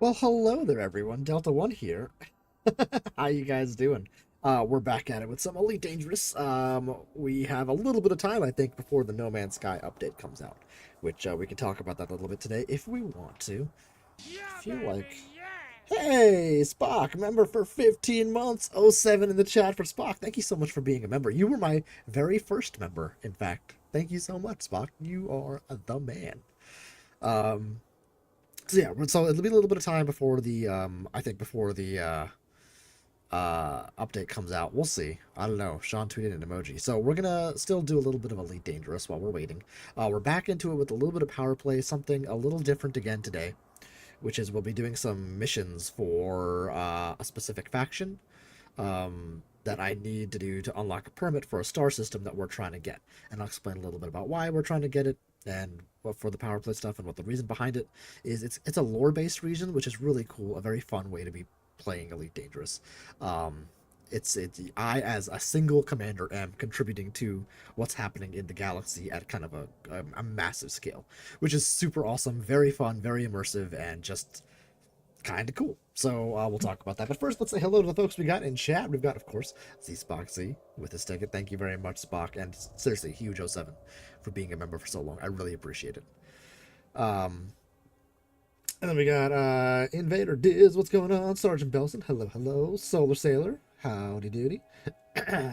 Well, hello there, everyone. Delta One here. How you guys doing? We're back at it with some Elite Dangerous. We have a little bit of time, I think, before the No Man's Sky update comes out, which we can talk about that a little bit today if we want to. Yeah, Feel like, baby, yeah. hey, Spock, member for 15 months. Oh 07 in the chat for Spock. Thank you so much for being a member. You were my very first member, in fact. Thank you so much, Spock. You are the man. Um, so yeah, so it'll be a little bit of time before the I think before the update comes out. We'll see. I don't know. Sean tweeted an emoji. So we're gonna still do a little bit of Elite Dangerous while we're waiting. We're back into it with a little bit of power play, something a little different again today, which is we'll be doing some missions for a specific faction that I need to do to unlock a permit for a star system that we're trying to get. And I'll explain a little bit about why we're trying to get it and what for the power play stuff and what the reason behind it is. It's a lore based region, which is really cool, a very fun way to be playing Elite Dangerous. Um, it's I as a single commander am contributing to what's happening in the galaxy at kind of a massive scale, which is super awesome, very fun, very immersive, and just kind of cool. So we'll talk about that. But first, let's say hello to the folks we got in chat. We've got, of course, Z Spock Z with his ticket. Thank you very much, Spock. And seriously, huge '07 for being a member for so long. I really appreciate it. Um, and then we got Invader Diz. What's going on? Sergeant Belson. Hello, hello. Solar Sailor. Howdy doody.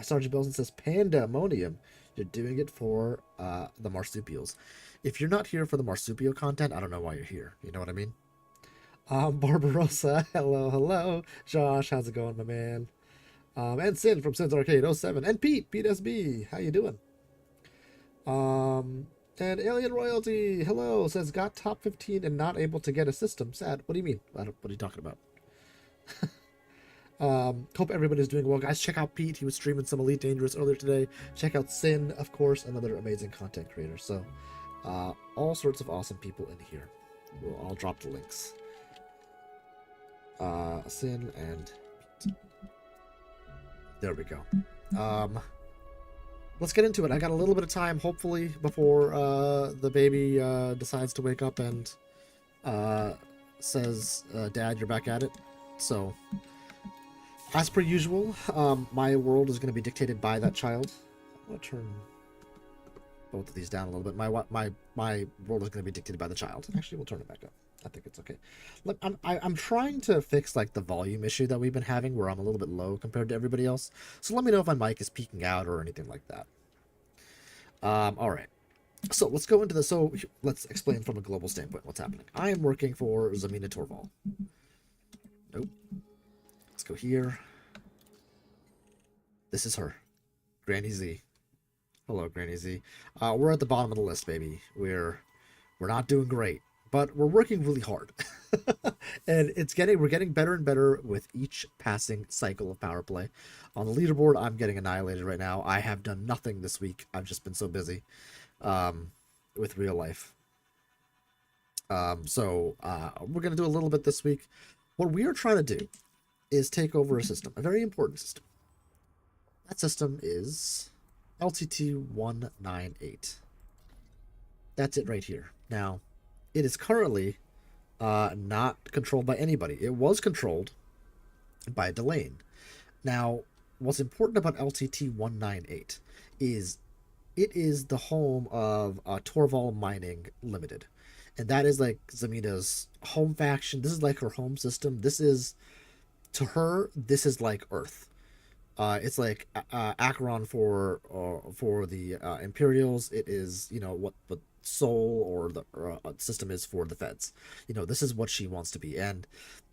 Sergeant Belson says Pandemonium. You're doing it for the marsupials. If you're not here for the marsupial content, I don't know why you're here. You know what I mean? Barbarossa, hello, hello. Josh, how's it going, my man? And Sin from Sin's Arcade '07. And Pete SB, how you doing? Um, and Alien Royalty, hello, says got top 15 and not able to get a system. Sad. What do you mean? What are you talking about? Hope everybody's doing well, guys. Check out Pete. He was streaming some Elite Dangerous earlier today. Check out Sin, of course, another amazing content creator. So, all sorts of awesome people in here. I'll drop the links. Sin and there we go. Let's get into it. I got a little bit of time, hopefully, before the baby decides to wake up and says, Dad, you're back at it. So, as per usual, my world is going to be dictated by that child. I'm going to turn both of these down a little bit. My world is going to be dictated by the child. Actually, we'll turn it back up. I think it's okay. Look, I'm trying to fix like the volume issue that we've been having, where I'm a little bit low compared to everybody else. So let me know if my mic is peaking out or anything like that. All right. So let's go into this. So let's explain from a global standpoint what's happening. I am working for Zamina Torval. Nope. Let's go here. This is her, Granny Z. Hello, Granny Z. We're at the bottom of the list, baby. We're not doing great, but we're working really hard. And we're getting better and better with each passing cycle of power play. On the leaderboard, I'm getting annihilated right now. I have done nothing this week. I've just been so busy with real life. So we're gonna do a little bit this week. What we are trying to do is take over a system, a very important system. That system is LTT 198. That's it right here. Now, it is currently not controlled by anybody. It was controlled by Delane. Now, what's important about LTT 198 is it is the home of Torval Mining Limited. And that is like Zamina's home faction. This is like her home system. This is, to her, this is like Earth. It's like Acheron for the Imperials. It is, you know, what Soul or the system is for the Feds. You know, this is what she wants to be, and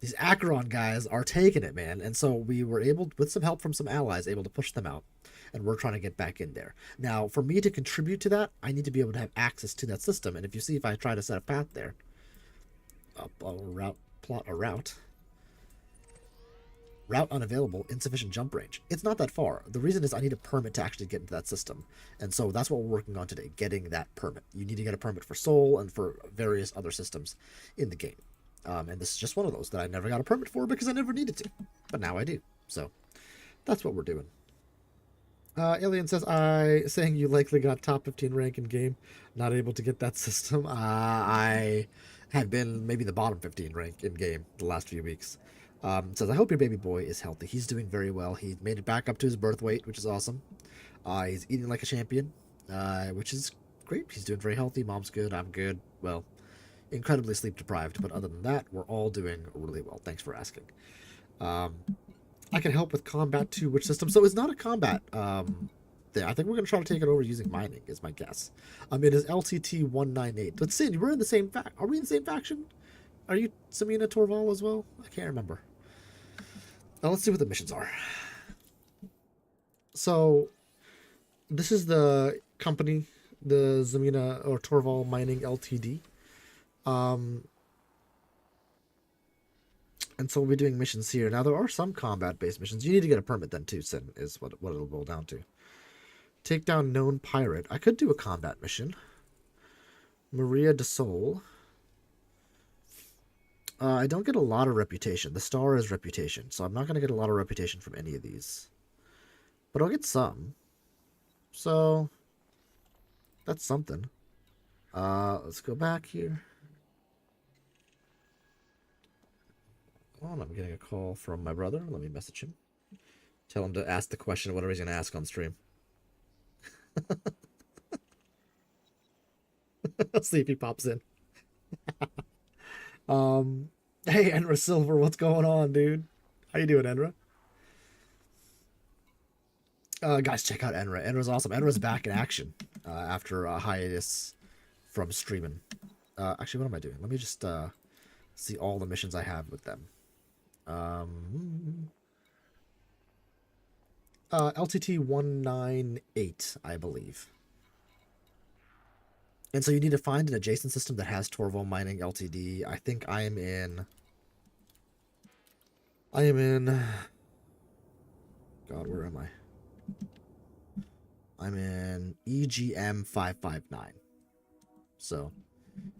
these Acheron guys are taking it, man. And so we were able, with some help from some allies, able to push them out, and we're trying to get back in there. Now, for me to contribute to that, I need to be able to have access to that system. And if you see, if I try to set a path there, plot a route. Route unavailable, insufficient jump range. It's not that far. The reason is I need a permit to actually get into that system. And so that's what we're working on today, getting that permit. You need to get a permit for Soul and for various other systems in the game. And this is just one of those that I never got a permit for because I never needed to. But now I do. So that's what we're doing. Alien says, saying you likely got top 15 rank in game, not able to get that system. I had been maybe the bottom 15 rank in game the last few weeks. Says, I hope your baby boy is healthy. He's doing very well. He made it back up to his birth weight, which is awesome. He's eating like a champion, which is great. He's doing very healthy. Mom's good. I'm good. Well, incredibly sleep deprived, but other than that, we're all doing really well. Thanks for asking. I can help with combat too. Which system? So it's not a combat thing. I think we're gonna try to take it over using mining. Is my guess. It is LTT 198. But Sin, we're in the same fact. Are we in the same faction? Are you Samina Torval as well? I can't remember. Now let's see what the missions are. So this is the company, the Zamina or Torval Mining Ltd. And so we'll be doing missions here. Now there are some combat-based missions. You need to get a permit then too, Sin, is what it'll boil down to. Take down known pirate. I could do a combat mission. Maria de Sol. I don't get a lot of reputation. The star is reputation, so I'm not going to get a lot of reputation from any of these. But I'll get some. So, that's something. Let's go back here. Oh, I'm getting a call from my brother. Let me message him. Tell him to ask the question, whatever he's going to ask on stream. Let's see if he pops in. Hey, Enra Silver, what's going on, dude? How you doing, Enra? Guys, check out Enra. Enra's awesome. Enra's back in action after a hiatus from streaming. Actually, what am I doing? Let me just see all the missions I have with them. LTT 198, I believe. And so you need to find an adjacent system that has Torval Mining Ltd. I think I am in... God, where am I? I'm in EGM 559. So,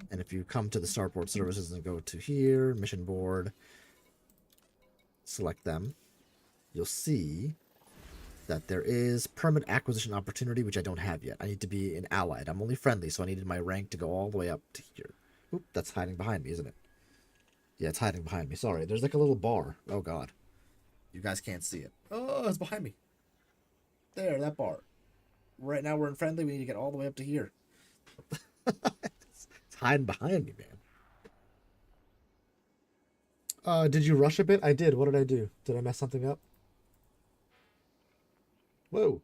and if you come to the Starport Services and go to here, Mission Board, select them, you'll see that there is permit acquisition opportunity, which I don't have yet. I need to be an allied. I'm only friendly, so I needed my rank to go all the way up to here. Oop, that's hiding behind me, isn't it? Yeah, it's hiding behind me. Sorry, there's like a little bar. Oh, God. You guys can't see it. Oh, it's behind me. There, that bar. Right now we're in friendly. We need to get all the way up to here. It's hiding behind me, man. Did you rush a bit? I did. What did I do? Did I mess something up? Whoa.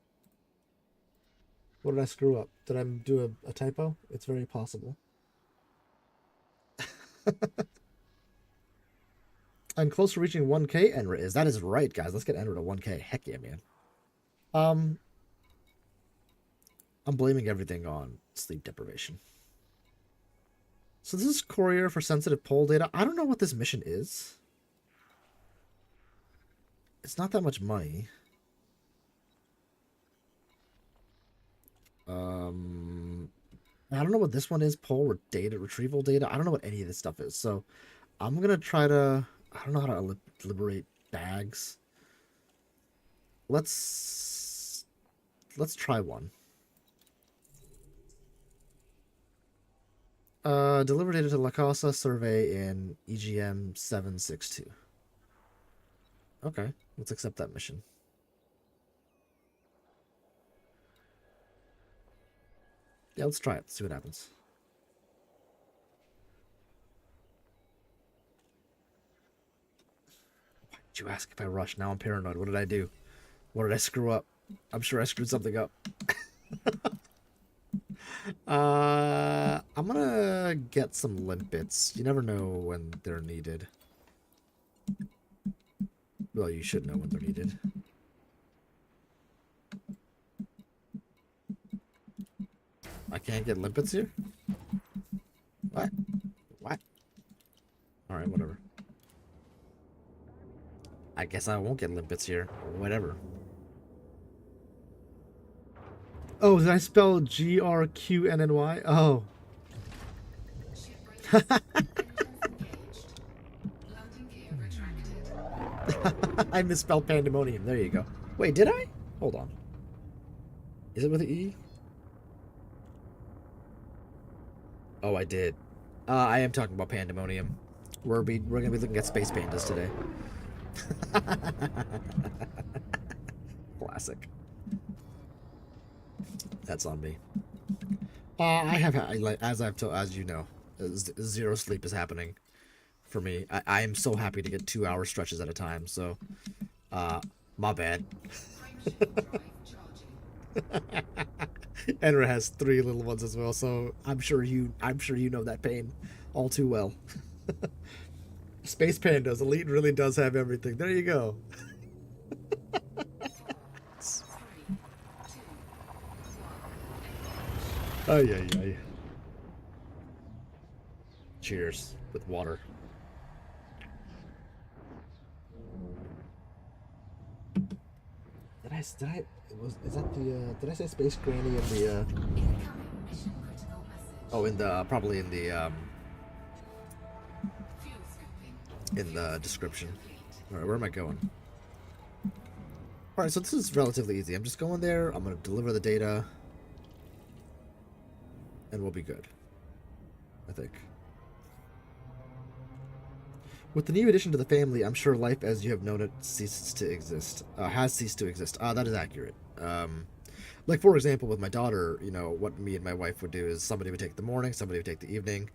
What did I screw up? Did I do a typo? It's very possible. I'm close to reaching 1K, Enra is. That is right, guys. Let's get Enra to 1K. Heck yeah, man. I'm blaming everything on sleep deprivation. So this is courier for sensitive poll data. I don't know what this mission is. It's not that much money. I don't know what this one is. Poll or data retrieval data. I don't know what any of this stuff is. So I'm gonna try to. I don't know how to liberate bags. Let's try one. Deliver data to La Casa survey in EGM 762. Okay, let's accept that mission. Yeah, let's try it. See what happens. Why did you ask if I rushed? Now I'm paranoid. What did I do? What did I screw up? I'm sure I screwed something up. I'm gonna get some limpets. You never know when they're needed. Well, you should know when they're needed. I can't get limpets here? What? What? Alright, whatever. I guess I won't get limpets here. Whatever. Oh, did I spell GRQNNY? Oh. I misspelled pandemonium. There you go. Wait, did I? Hold on. Is it with an E? Oh, I did. I am talking about Pandemonium. We're gonna be looking at space pandas today. Classic. That's on me. As you know, zero sleep is happening for me. I am so happy to get 2 hour stretches at a time. So, my bad. Enra has 3 little ones as well, so I'm sure you know that pain all too well. Space Pandas Elite really does have everything. There you go. Ay, ay, ay. Cheers with water. Is that the, did I say Space Granny in the, oh, probably in the description. Alright, where am I going? Alright, so this is relatively easy. I'm just going there, I'm going to deliver the data, and we'll be good. I think. With the new addition to the family, I'm sure life as you have known it ceases to exist. Has ceased to exist. That is accurate. Like, for example, with my daughter, you know, what me and my wife would do is somebody would take the morning, somebody would take the evening.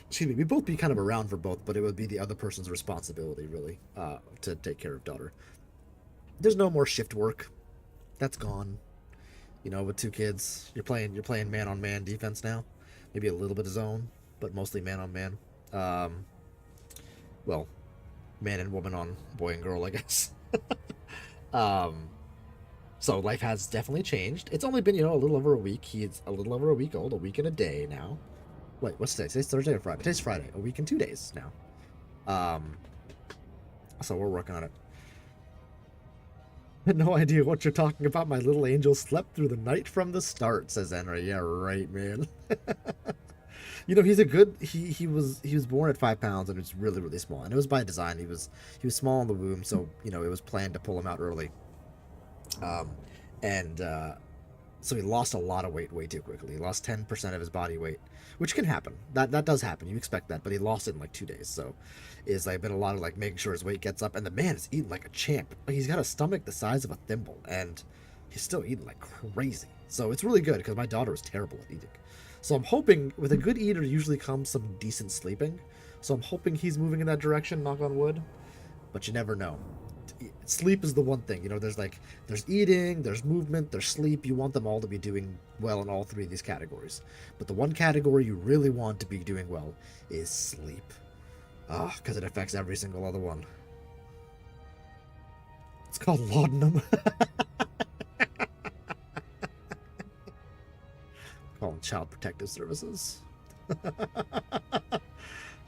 Excuse me, we'd both be kind of around for both, but it would be the other person's responsibility, really, to take care of daughter. There's no more shift work. That's gone. You know, with 2 kids, you're playing man-on-man defense now. Maybe a little bit of zone, but mostly man-on-man. Well, man and woman on boy and girl, I guess. So life has definitely changed. It's only been, you know, a little over a week. He's a little over a week old, a week and a day now. Wait, what's today? Today's Thursday or Friday? Today's Friday. A week and 2 days now. So we're working on it. I had no idea what you're talking about. My little angel slept through the night from the start, says Henry. Yeah, right, man. You know, he's a good. He was born at 5 pounds and it's really really small, and it was by design. He was small in the womb, so you know it was planned to pull him out early. And so he lost a lot of weight way too quickly. He lost 10% of his body weight, which can happen. That does happen. You expect that, but he lost it in like 2 days. So it's like been a lot of like making sure his weight gets up, and the man is eating like a champ. Like, he's got a stomach the size of a thimble, and he's still eating like crazy. So it's really good because my daughter is terrible at eating. So I'm hoping with a good eater usually comes some decent sleeping. So I'm hoping he's moving in that direction, knock on wood. But you never know. Sleep is the one thing, you know, there's eating, there's movement, there's sleep. You want them all to be doing well in all 3 of these categories. But the one category you really want to be doing well is sleep. Because it affects every single other one. It's called laudanum. Calling Child Protective Services.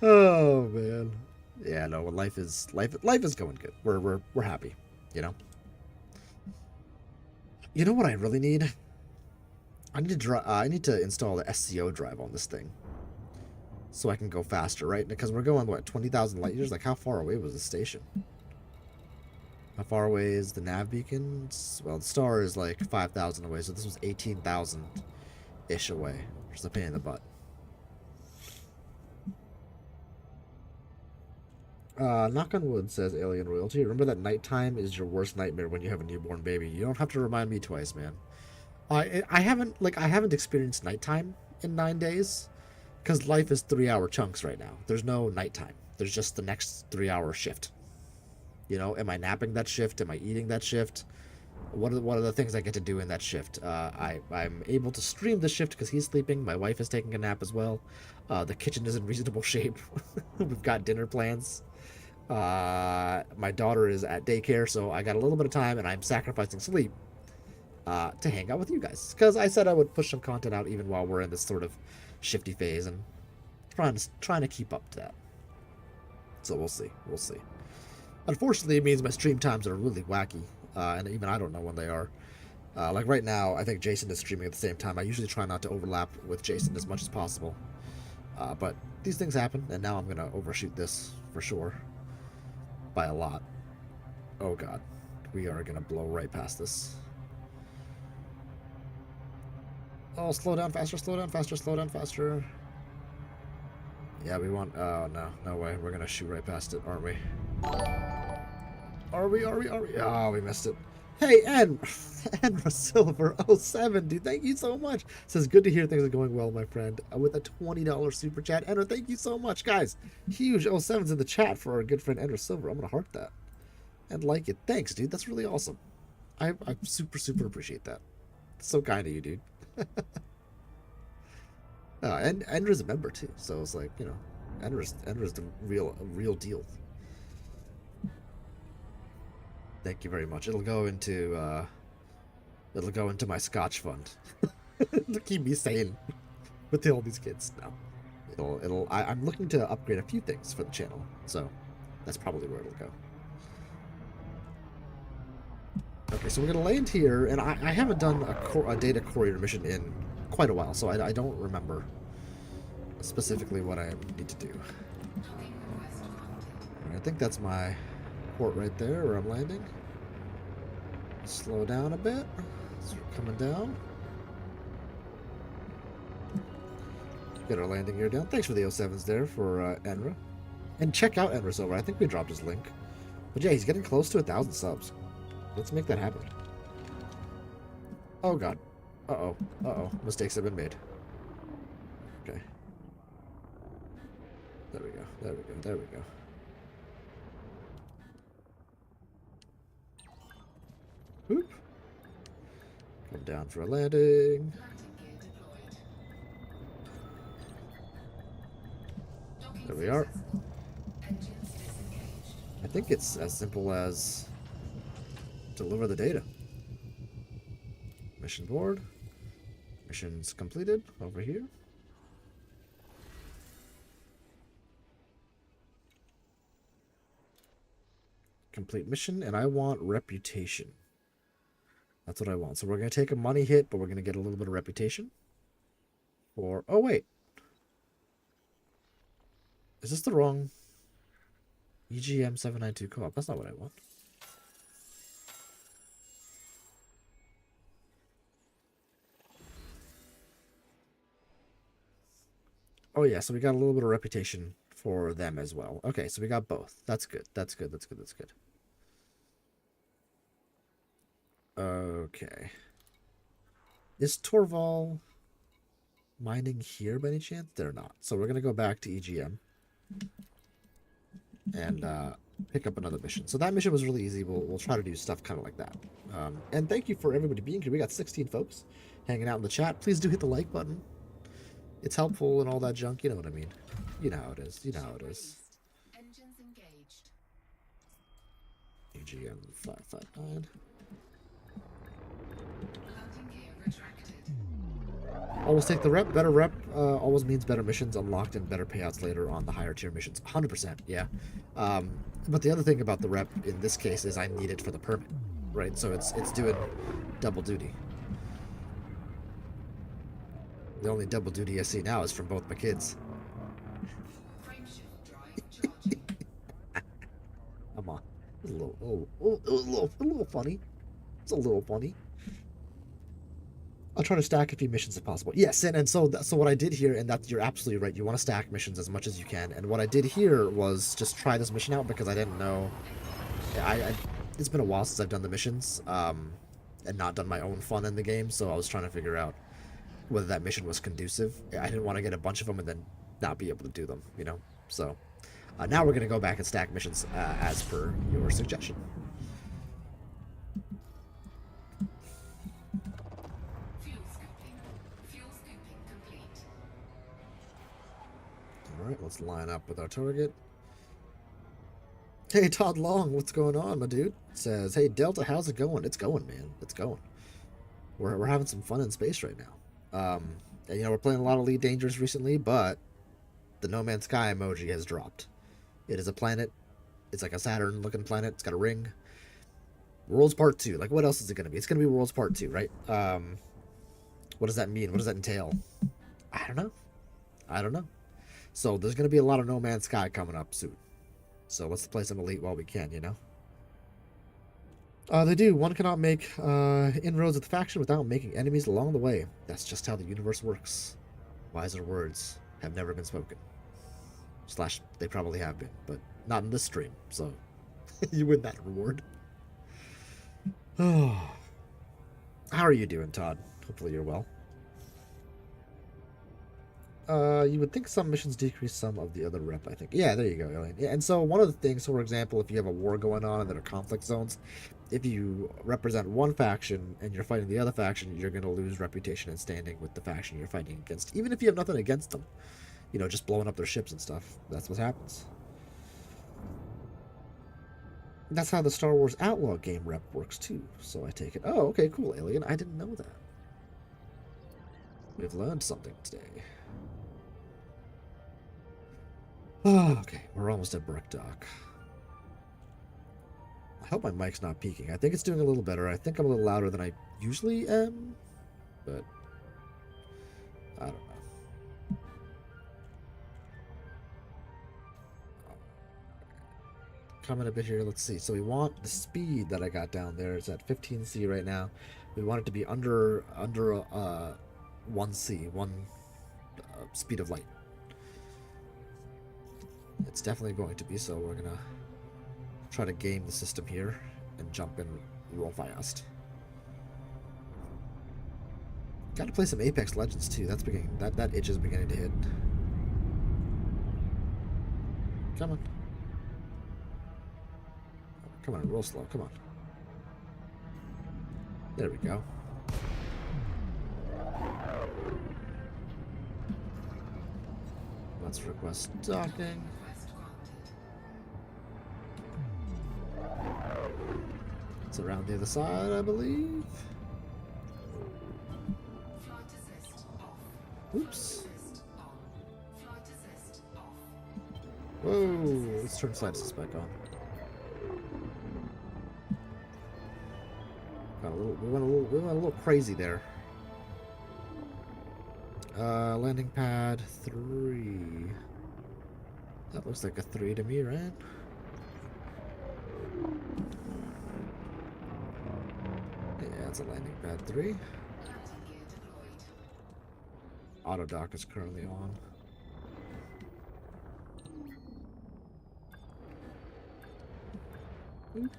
Oh man, yeah. No, life is going good. We're happy. You know. You know what I really need? I need to install the SCO drive on this thing, so I can go faster, right? Because we're going what 20,000 light years. Like, how far away was the station? How far away is the nav beacon? Well, the star is like 5,000 away, so this was 18,000. Ish away. Just a pain in the butt. Knock on wood, says Alien Royalty. Remember that nighttime is your worst nightmare when you have a newborn baby. You don't have to remind me twice, man. I haven't experienced nighttime in 9 days because life is 3-hour chunks right now. There's no nighttime. There's just the next 3-hour shift. You know, am I napping that shift? Am I eating that shift? What are the things I get to do in that shift? I'm able to stream the shift because he's sleeping. My wife is taking a nap as well. The kitchen is in reasonable shape. We've got dinner plans. My daughter is at daycare, so I got a little bit of time, and I'm sacrificing sleep to hang out with you guys. Because I said I would push some content out even while we're in this sort of shifty phase, and trying to keep up to that. So we'll see. We'll see. Unfortunately, it means my stream times are really wacky. And even I don't know when they are. Like right now, I think Jason is streaming at the same time. I usually try not to overlap with Jason as much as possible. But these things happen, and now I'm going to overshoot this for sure. By a lot. Oh god. We are going to blow right past this. Oh, slow down faster, slow down faster, slow down faster. Yeah, we want... Oh, no. No way. We're gonna shoot right past it, aren't we? Are we? Oh, we missed it. Hey, Enra Silver 07, dude, thank you so much. Says, good to hear things are going well, my friend. With a $20 super chat. Enra, thank you so much, guys. Huge 07s in the chat for our good friend Enra Silver. I'm gonna heart that and like it. Thanks, dude. That's really awesome. I super appreciate that. It's so kind of you, dude. And Endra's a member too, so it's like, you know, Endra's the real deal. Thank you very much. It'll go into my Scotch fund to keep me sane with all these kids. No, I'm looking to upgrade a few things for the channel, so that's probably where it'll go. Okay, so we're gonna land here, and I haven't done a data courier mission in quite a while, so I don't remember specifically what I need to do. I think that's my port right there where I'm landing. Slow down a bit. So we're coming down. Get our landing gear down. Thanks for the 07s there for Enra. And check out Enra Silver. I think we dropped his link. But yeah, he's getting close to 1,000 subs. Let's make that happen. Oh god. Uh-oh. Uh-oh. Mistakes have been made. Okay. There we go. There we go. There we go. Whoop. Come down for a landing. There we are. I think it's as simple as deliver the data. Mission board. Mission's completed over here. Complete mission, and I want reputation. That's what I want. So we're going to take a money hit, but we're going to get a little bit of reputation. Or, oh wait. Is this the wrong EGM 792 co-op? That's not what I want. Oh yeah, so we got a little bit of reputation for them as well. Okay, so we got both. That's good. That's good. That's good. That's good. Okay. Is Torval mining here by any chance? They're not. So we're going to go back to EGM and pick up another mission. So that mission was really easy. We'll try to do stuff kind of like that. And thank you for everybody being here. We got 16 folks hanging out in the chat. Please do hit the like button. It's helpful and all that junk. You know what I mean. You know how it is. You know how it is. Engines engaged. EGM 559. Landing gear retracted. Always take the rep. Better rep always means better missions unlocked and better payouts later on the higher tier missions. 100%, yeah. But the other thing about the rep in this case is I need it for the permit, right? So it's doing double duty. The only double duty I see now is from both my kids. Frame shift drive charging. Come on. It's a little funny. It's a little funny. I'll try to stack a few missions if possible. Yes, and so what I did here, and that you're absolutely right. You want to stack missions as much as you can. And what I did here was just try this mission out because I didn't know. It's been a while since I've done the missions, and not done my own fun in the game. So I was trying to figure out whether that mission was conducive. I didn't want to get a bunch of them and then not be able to do them, you know. So now we're gonna go back and stack missions as per your suggestion. Alright, let's line up with our target. Hey, Todd Long, what's going on, my dude? Says, hey, Delta, how's it going? It's going, man. It's going. We're having some fun in space right now. And, you know, we're playing a lot of Elite Dangerous recently, but the No Man's Sky emoji has dropped. It is a planet. It's like a Saturn-looking planet. It's got a ring. Worlds Part 2. Like, what else is it going to be? It's going to be Worlds Part 2, right? What does that mean? What does that entail? I don't know. I don't know. So there's going to be a lot of No Man's Sky coming up soon. So let's play some Elite while we can, you know? They do. One cannot make inroads with the faction without making enemies along the way. That's just how the universe works. Wiser words have never been spoken. Slash, they probably have been, but not in this stream, so you win that reward. Oh. How are you doing, Todd? Hopefully you're well. You would think some missions decrease some of the other rep, I think. Yeah, there you go, Alien. Yeah, and so one of the things, for example, if you have a war going on and there are conflict zones, if you represent one faction and you're fighting the other faction, you're going to lose reputation and standing with the faction you're fighting against, even if you have nothing against them. You know, just blowing up their ships and stuff. That's what happens. That's how the Star Wars Outlaw game rep works too. So I take it. Oh, okay, cool, Alien. I didn't know that. We've learned something today. Oh, okay, we're almost at Brook Dock. I hope my mic's not peaking. I think it's doing a little better. I think I'm a little louder than I usually am, but I don't know. Comment a bit here. Let's see. So we want the speed that I got down there. It's at 15C right now. We want it to be under 1C, one speed of light. It's definitely going to be, so we're gonna try to game the system here and jump in real fast. Got to play some Apex Legends too. That's beginning. That itch is beginning to hit. Come on. Come on, real slow. Come on. There we go. Let's request docking. It's around the other side, I believe. Oops. Whoa, let's turn flight assist back on. We went a little crazy there. Landing pad 3. That looks like a 3 to me, right? Yeah, it's a landing pad 3. Auto dock is currently on. Oop.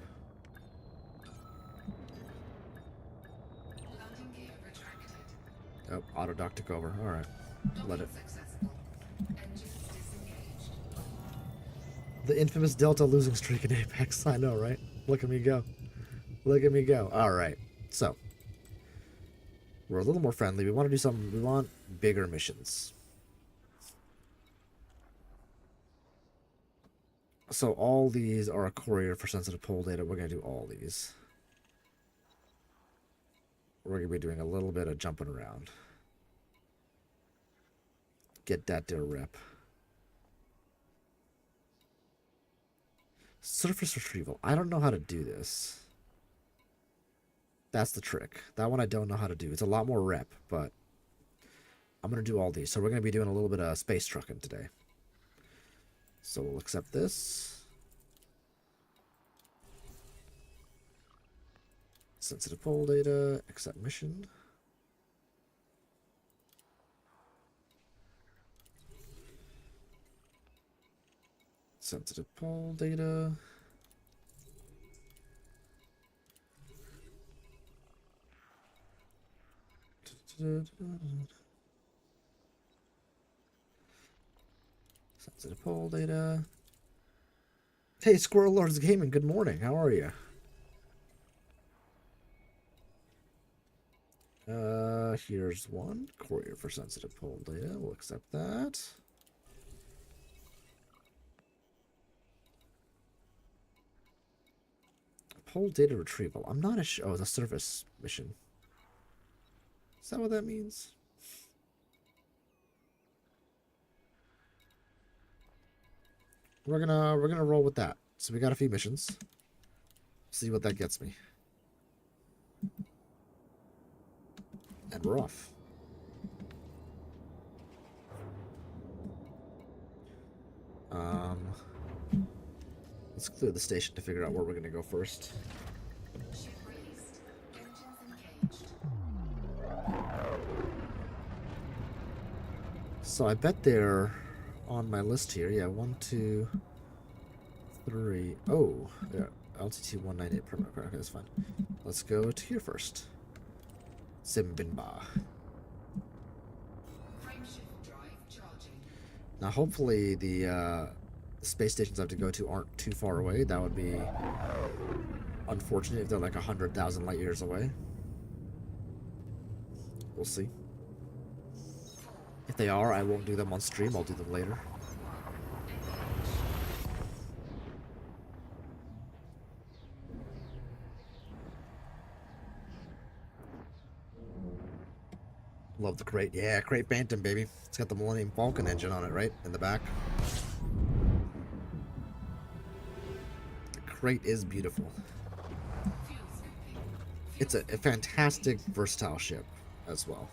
Oh, auto dock took over. All right, let it. The infamous Delta losing streak in Apex. I know, right? Look at me go. Look at me go. All right, so we're a little more friendly. We want to do something. We want bigger missions. So all these are a courier for sensitive poll data. We're going to do all these. We're going to be doing a little bit of jumping around. Get that to rep. Surface retrieval. I don't know how to do this. That's the trick. That one I don't know how to do. It's a lot more rep, but I'm going to do all these. So we're going to be doing a little bit of space trucking today. So we'll accept this. Sensitive poll data, accept mission. Sensitive poll data. Sensitive poll data. Hey, Squirrel Lords Gaming, good morning. How are you? Here's one. Courier for sensitive poll data. We'll accept that. Poll data retrieval. I'm not a oh, the service mission. Is that what that means? We're gonna roll with that. So we got a few missions. See what that gets me. And we're off. Let's clear the station to figure out where we're gonna go first. Ship released. Engines engaged. So I bet they're on my list here. Yeah, 1, 2, 3. Oh, yeah. Altitude 198 permanent. Okay, that's fine. Let's go to here first. Simbinba. Frameshift drive charging. Now, hopefully, the space stations I have to go to aren't too far away. That would be unfortunate if they're like 100,000 light years away. We'll see. If they are, I won't do them on stream. I'll do them later. Love the crate. Yeah, crate Bantam, baby. It's got the Millennium Falcon engine on it, right? In the back. The crate is beautiful. It's a fantastic, versatile ship as well.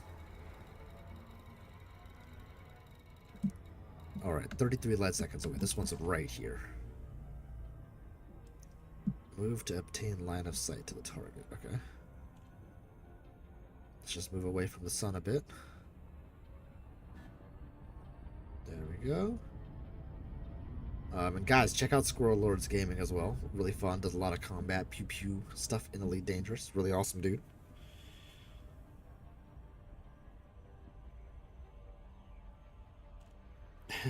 Alright, 33 light seconds away. This one's right here. Move to obtain line of sight to the target. Okay. Let's just move away from the sun a bit. There we go. And guys, check out Squirrel Lords Gaming as well. Really fun. Does a lot of combat, pew pew stuff in Elite Dangerous. Really awesome dude.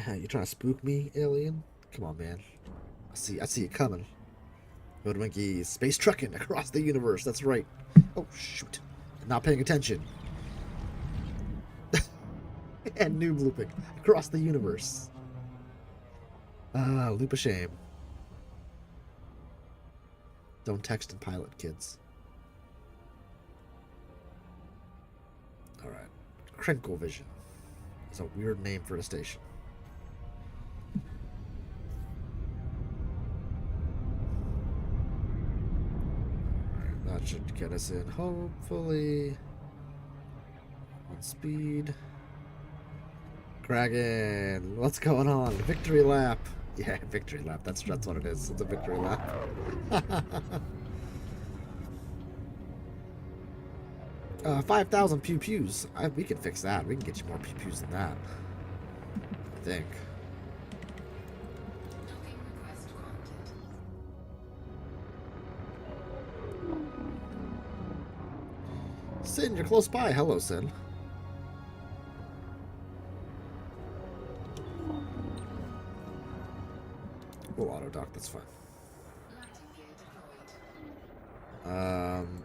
You trying to spook me, alien? Come on, man. I see you coming. Hoodwinky space trucking across the universe. That's right. Oh shoot! Not paying attention. And noob looping across the universe. Ah, loop of shame. Don't text and pilot, kids. Alright. Crinkle Vision. It's a weird name for a station. Alright, that should get us in, hopefully. On speed. Kragan, what's going on? Victory lap. Yeah, victory lap. That's what it is. It's a victory lap. 5,000 pew pews. We can fix that. We can get you more pew pews than that. I think. Docking request granted. Sin, you're close by. Hello, Sin. We'll auto dock. That's fine. Lighting gear deployed.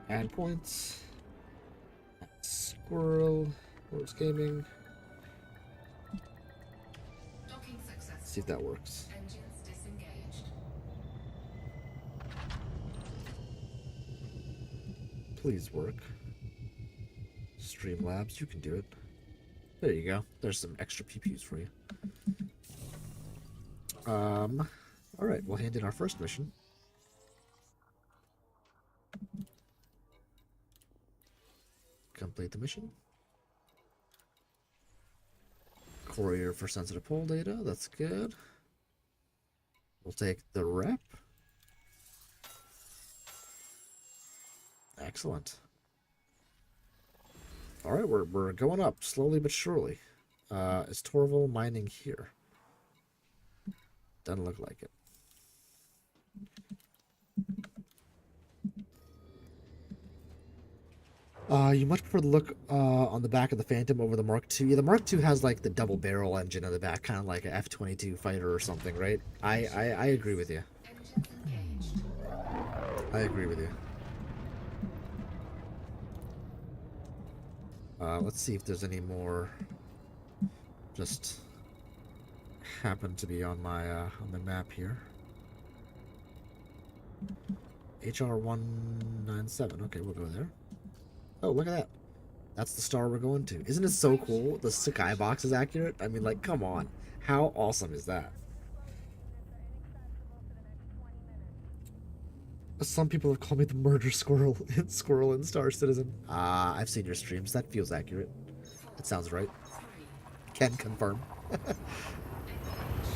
Add points. Squirrel. Lords Gaming. Docking successful. See if that works. Engines disengaged. Please work. Streamlabs, you can do it. There you go. There's some extra PPUs for you. Alright, we'll hand in our first mission. Complete the mission. Courier for sensitive poll data, that's good. We'll take the rep. Excellent. Alright, we're going up, slowly but surely. Is Torval mining here? Doesn't look like it. You much prefer the look on the back of the Phantom over the Mark II. Yeah, the Mark II has like the double barrel engine on the back, kind of like an F-22 fighter or something, right? I agree with you. Engines engaged. I agree with you. Let's see if there's any more. Just happen to be on the map here. HR 197. Okay, we'll go there. Oh, look at that. That's the star we're going to. Isn't it so cool? The skybox is accurate. I mean, like, come on. How awesome is that? Some people have called me the murder squirrel in Star Citizen. I've seen your streams. That feels accurate. That sounds right. Can confirm.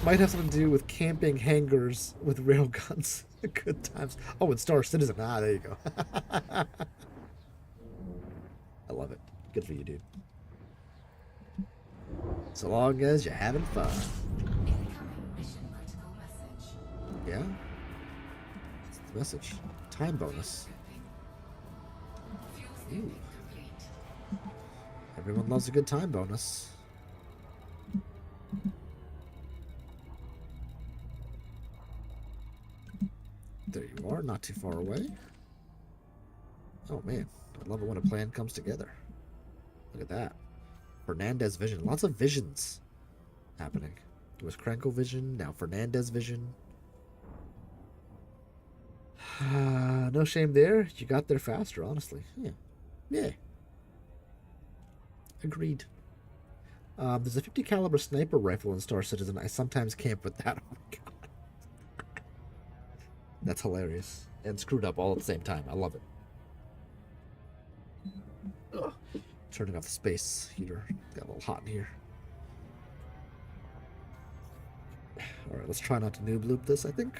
Might have something to do with camping hangars with railguns. Good times. Oh, and Star Citizen. There you go. I love it. Good for you, dude. So long as you're having fun. Incoming mission critical message. Yeah? What's the message? Time bonus. Fuel Ooh. scaling complete. Everyone loves a good time bonus. There you are, not too far away. Oh man, I love it when a plan comes together. Look at that. Fernandez vision. Lots of visions happening. It was Krenkel vision, now Fernandez vision. No shame there. You got there faster, honestly. Yeah. Yeah. Agreed. There's a 50 caliber sniper rifle in Star Citizen. I sometimes camp with that. Oh my god. That's hilarious. And screwed up all at the same time. I love it. Ugh. Turning off the space heater. Got a little hot in here. Alright, let's try not to noob loop this, I think.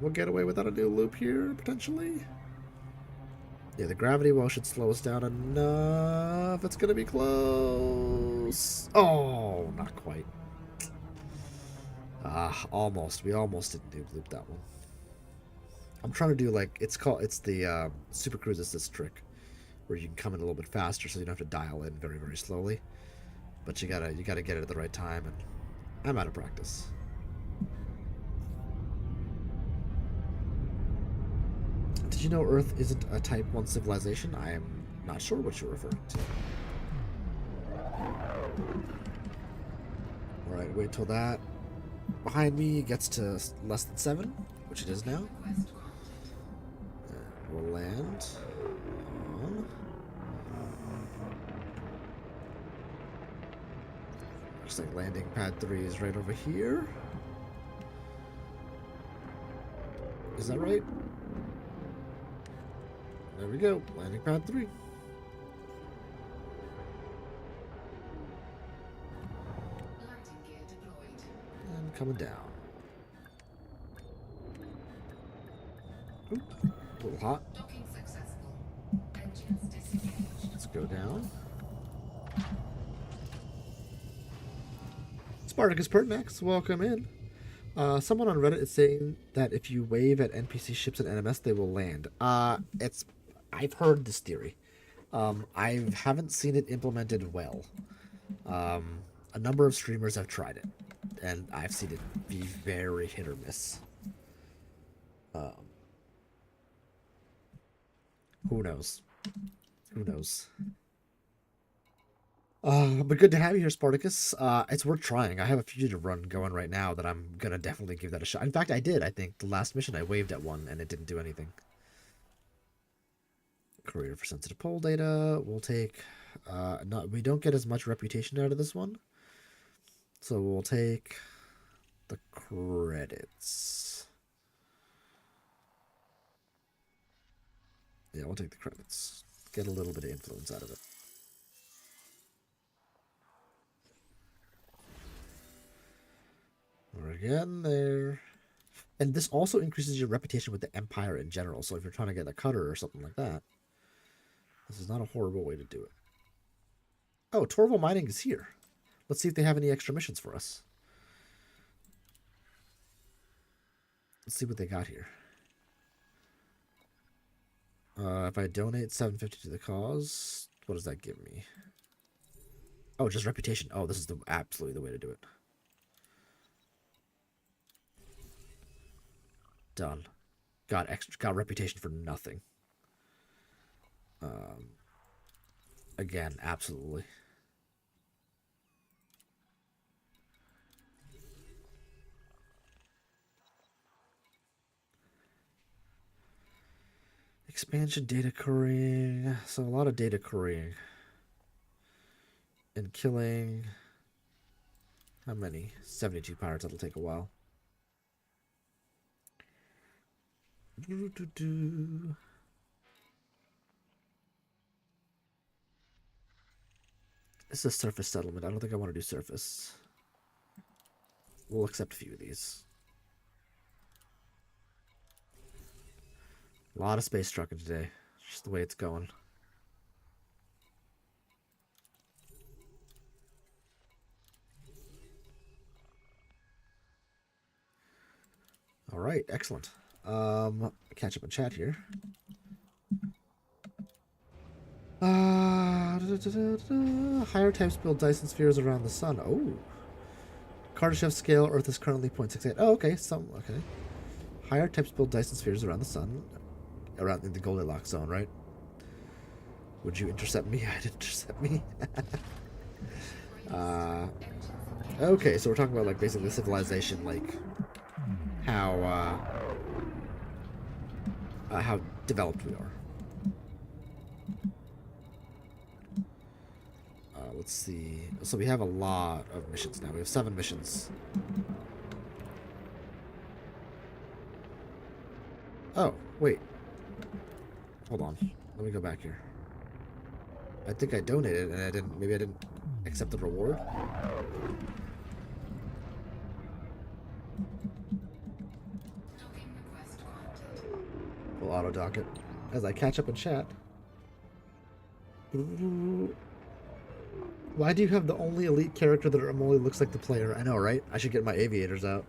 We'll get away without a new loop here, potentially. Yeah, the gravity well should slow us down enough. It's gonna be close. Oh, not quite. Ah, almost. We almost didn't noob loop that one. I'm trying to do like it's the Super Cruise Assist trick, where you can come in a little bit faster, so you don't have to dial in very very slowly. But you gotta get it at the right time, and I'm out of practice. Did you know Earth isn't a Type 1 civilization? I am not sure what you're referring to. Alright, wait till that behind me gets to less than 7, which it is now. Quest We'll land on. Looks like landing pad 3 is right over here. Is that right? There we go. Landing pad 3. lighting gear deployed. And coming down. Oop, a little hot. Docking successful. Engines disengaged. Let's go down. Spartacus Pertinax, welcome in. Someone on Reddit is saying that if you wave at NPC ships in NMS, they will land. I've heard this theory. I haven't seen it implemented well. A number of streamers have tried it, and I've seen it be very hit or miss. Who knows? Who knows? But good to have you here, Spartacus. It's worth trying. I have a fugitive run going right now that I'm gonna definitely give that a shot. In fact, I did. I think the last mission I waved at one and it didn't do anything. Career for sensitive poll data. We'll take. We don't get as much reputation out of this one, so we'll take the credits. Yeah, we'll take the credits. Get a little bit of influence out of it. We're getting there. And this also increases your reputation with the Empire in general. So if you're trying to get a cutter or something like that, this is not a horrible way to do it. Oh, Torval Mining is here. Let's see if they have any extra missions for us. Let's see what they got here. If I donate $7.50 to the cause, what does that give me? Oh, just reputation. Oh, this is absolutely the way to do it. Done. Got reputation for nothing. Again, absolutely. Expansion data currying. So a lot of data currying. And killing. How many? 72 pirates. That'll take a while. This is surface settlement. I don't think I want to do surface. We'll accept a few of these. A lot of space trucking today. Just the way it's going. right, excellent. Catch up in chat here. Higher types build Dyson spheres around the sun. Oh. Kardashev scale, Earth is currently 0.68. Oh, okay. Okay. Higher types build Dyson spheres around the sun, around in the Goldilocks zone, right? Would you intercept me? I'd intercept me. Okay, so we're talking about like basically civilization, like how developed we are. Let's see. So we have a lot of missions now. We have 7 missions. Oh, wait. Hold on. Let me go back here. I think I donated and I didn't. Maybe I didn't accept the reward. Docking request granted. We'll auto dock it as I catch up in chat. Why do you have the only elite character that only looks like the player? I know, right? I should get my aviators out.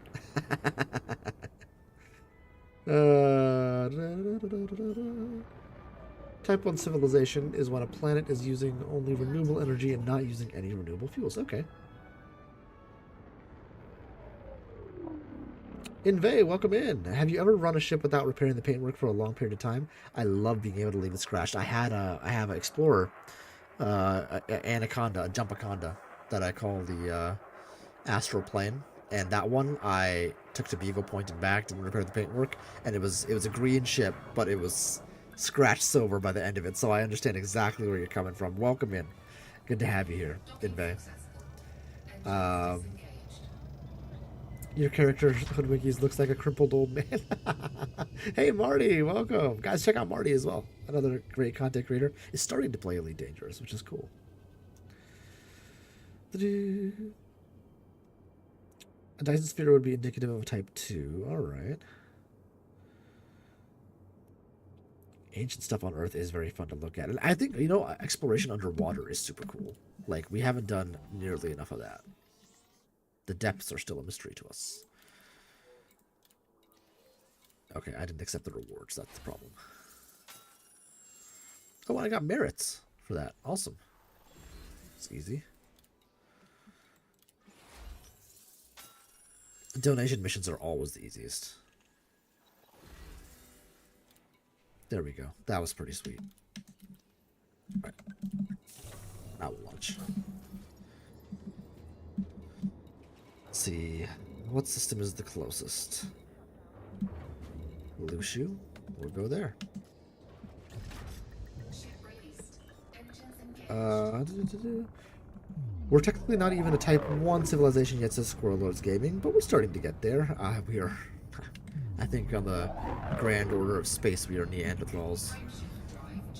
Type 1 civilization is when a planet is using only renewable energy and not using any renewable fuels. Okay. Inve, welcome in. Have you ever run a ship without repairing the paintwork for a long period of time? I love being able to leave it scratched. I have an explorer, anaconda, a jumpaconda, that I call the astral plane, and that one I took to Beagle Point and back, didn't repair the paintwork, and it was a green ship, but it was scratched silver by the end of it. So I understand exactly where you're coming from. Welcome in. Good to have you here, Inve. Your character, Hoodwinkies, looks like a crippled old man. Hey, Marty, welcome. Guys, check out Marty as well. Another great content creator. Is starting to play Elite Dangerous, which is cool. A Dyson sphere would be indicative of a type 2. All right. Ancient stuff on Earth is very fun to look at. And I think, exploration underwater is super cool. Like, we haven't done nearly enough of that. The depths are still a mystery to us. Okay, I didn't accept the rewards. That's the problem. Oh, I got merits for that. Awesome. It's easy. Donation missions are always the easiest. There we go. That was pretty sweet. All right. Now we'll launch. Let's see. What system is the closest? Lushu? We'll go there. Ship released. Engines engaged. We're technically not even a Type 1 civilization yet, says Squirrel Lords Gaming, but we're starting to get there. We are, I think, on the grand order of space, we are Neanderthals.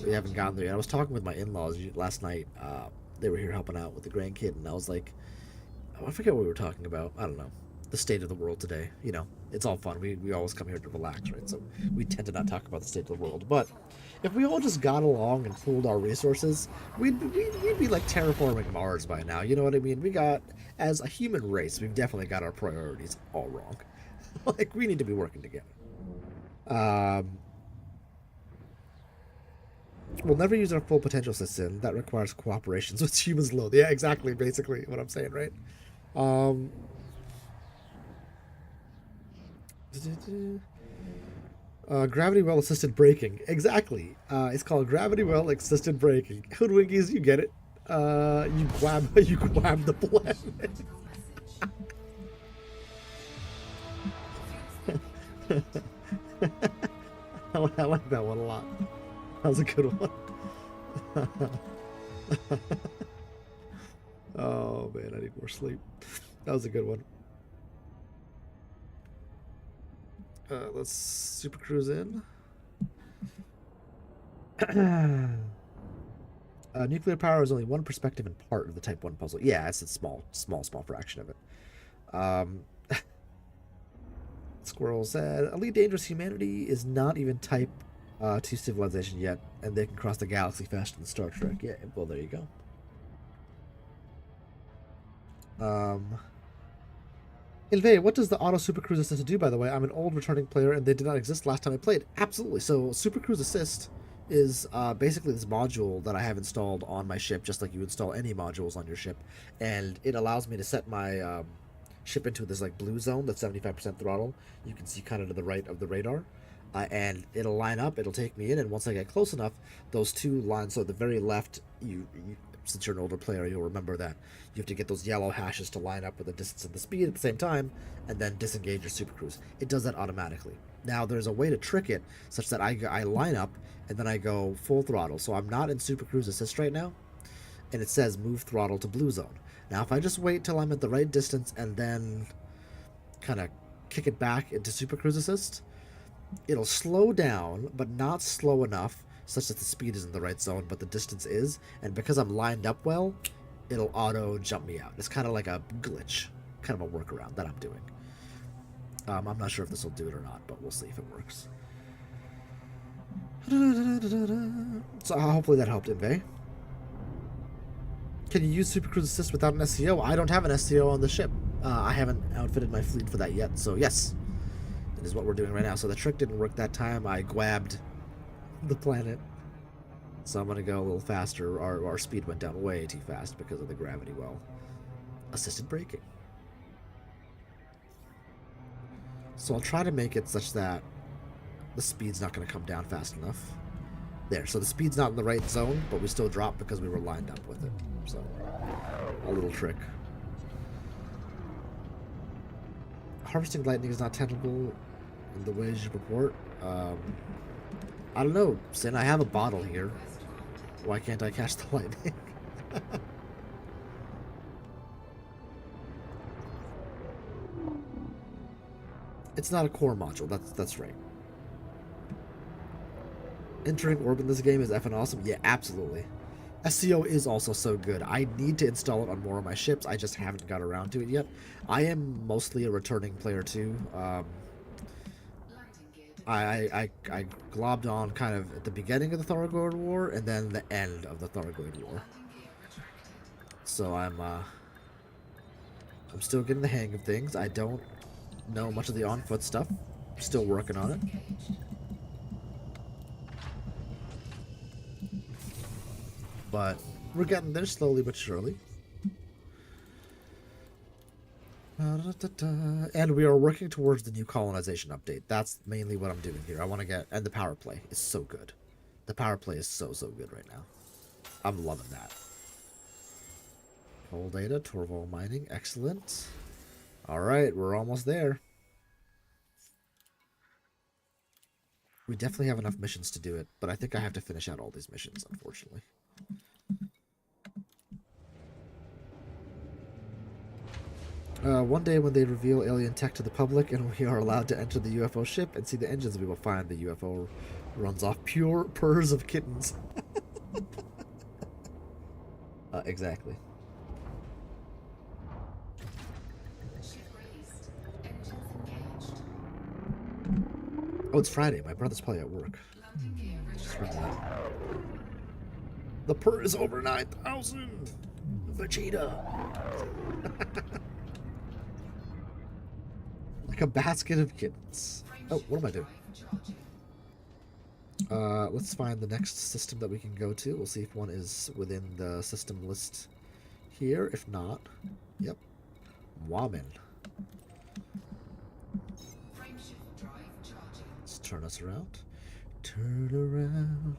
We haven't gotten there yet. I was talking with my in-laws last night. They were here helping out with the grandkid, and I was like, I forget what we were talking about. I don't know. The state of the world today. It's all fun. We always come here to relax, right? So we tend to not talk about the state of the world. But if we all just got along and pooled our resources, we'd be like terraforming Mars by now. You know what I mean? As a human race, we've definitely got our priorities all wrong. Like, we need to be working together. We'll never use our full potential system. That requires cooperation. So it's humans low. Yeah, exactly. Basically what I'm saying, right? Gravity well assisted braking. Exactly. It's called gravity well assisted braking. Hoodwinkies, you get it. You grab the planet. I like that one a lot. That was a good one. Oh man, I need more sleep. That was a good one. Let's super cruise in. Nuclear power is only one perspective and part of the Type 1 puzzle. Yeah, it's a small fraction of it. Squirrel said, Elite Dangerous humanity is not even Type 2 civilization yet, and they can cross the galaxy faster than Star Trek. Yeah, well, there you go. Ilve, what does the auto Super Cruise Assist do, by the way? I'm an old returning player and they did not exist last time I played. Absolutely. So, Super Cruise Assist is basically this module that I have installed on my ship, just like you install any modules on your ship. And it allows me to set my ship into this like blue zone that's 75% throttle. You can see kind of to the right of the radar. And it'll line up, it'll take me in, and once I get close enough, those two lines, so at the very left, since you're an older player, you'll remember that you have to get those yellow hashes to line up with the distance and the speed at the same time, and then disengage your super cruise. It does that automatically. Now, there's a way to trick it such that I line up, and then I go full throttle. So I'm not in super cruise assist right now, and it says move throttle to blue zone. Now, if I just wait till I'm at the right distance and then kind of kick it back into super cruise assist, it'll slow down, but not slow enough such that the speed is in the right zone, but the distance is. And because I'm lined up well, it'll auto jump me out. It's kind of like a glitch, kind of a workaround that I'm doing. I'm not sure if this will do it or not, but we'll see if it works. So hopefully that helped, Inve. Can you use Super Cruise Assist without an SCO? I don't have an SCO on the ship. I haven't outfitted my fleet for that yet, so yes. It is what we're doing right now. So the trick didn't work that time. I grabbed the planet. So I'm going to go a little faster. Our speed went down way too fast because of the gravity well. Assisted braking. So I'll try to make it such that the speed's not going to come down fast enough. There, so the speed's not in the right zone, but we still drop because we were lined up with it. So, a little trick. Harvesting lightning is not technical in the ways you purport. I don't know, Sin, I have a bottle here. Why can't I catch the lightning? It's not a core module, that's right. Entering orbit in this game is effing awesome. Yeah, absolutely. SCO is also so good. I need to install it on more of my ships. I just haven't got around to it yet. I am mostly a returning player too. I globbed on kind of at the beginning of the Thorogoid War and then the end of the Thorogoid War. So I'm still getting the hang of things. I don't know much of the on-foot stuff. Still working on it. But we're getting there slowly but surely. And we are working towards the new colonization update. That's mainly what I'm doing here. I want to get... And the power play is so good. The power play is so good right now. I'm loving that. Coal data, Torval mining. Excellent. Alright, we're almost there. We definitely have enough missions to do it, but I think I have to finish out all these missions, unfortunately. One day when they reveal alien tech to the public and we are allowed to enter the UFO ship and see the engines, we will find the UFO runs off pure purrs of kittens. Exactly. Oh, it's Friday. My brother's probably at work. Just read that. The purr is over 9,000! Vegeta! Like a basket of kittens. Oh, what am I doing? Let's find the next system that we can go to. We'll see if one is within the system list here. If not, yep. Wamin. Let's turn us around. Turn around.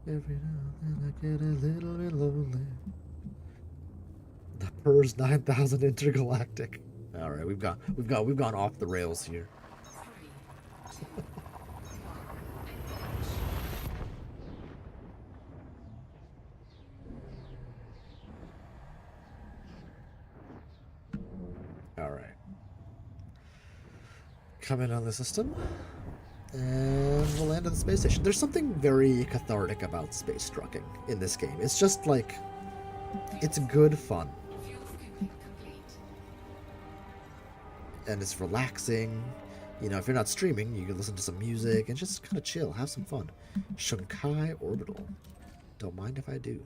Every now and then I get a little bit lonely. The purr's 9,000 intergalactic. All right, we've gone off the rails here. All right. Come in on the system, and we'll land at the space station. There's something very cathartic about space trucking in this game. It's just like, it's good fun. And it's relaxing. You know, if you're not streaming, you can listen to some music and just kind of chill, have some fun. Shunkai Orbital. Don't mind if I do.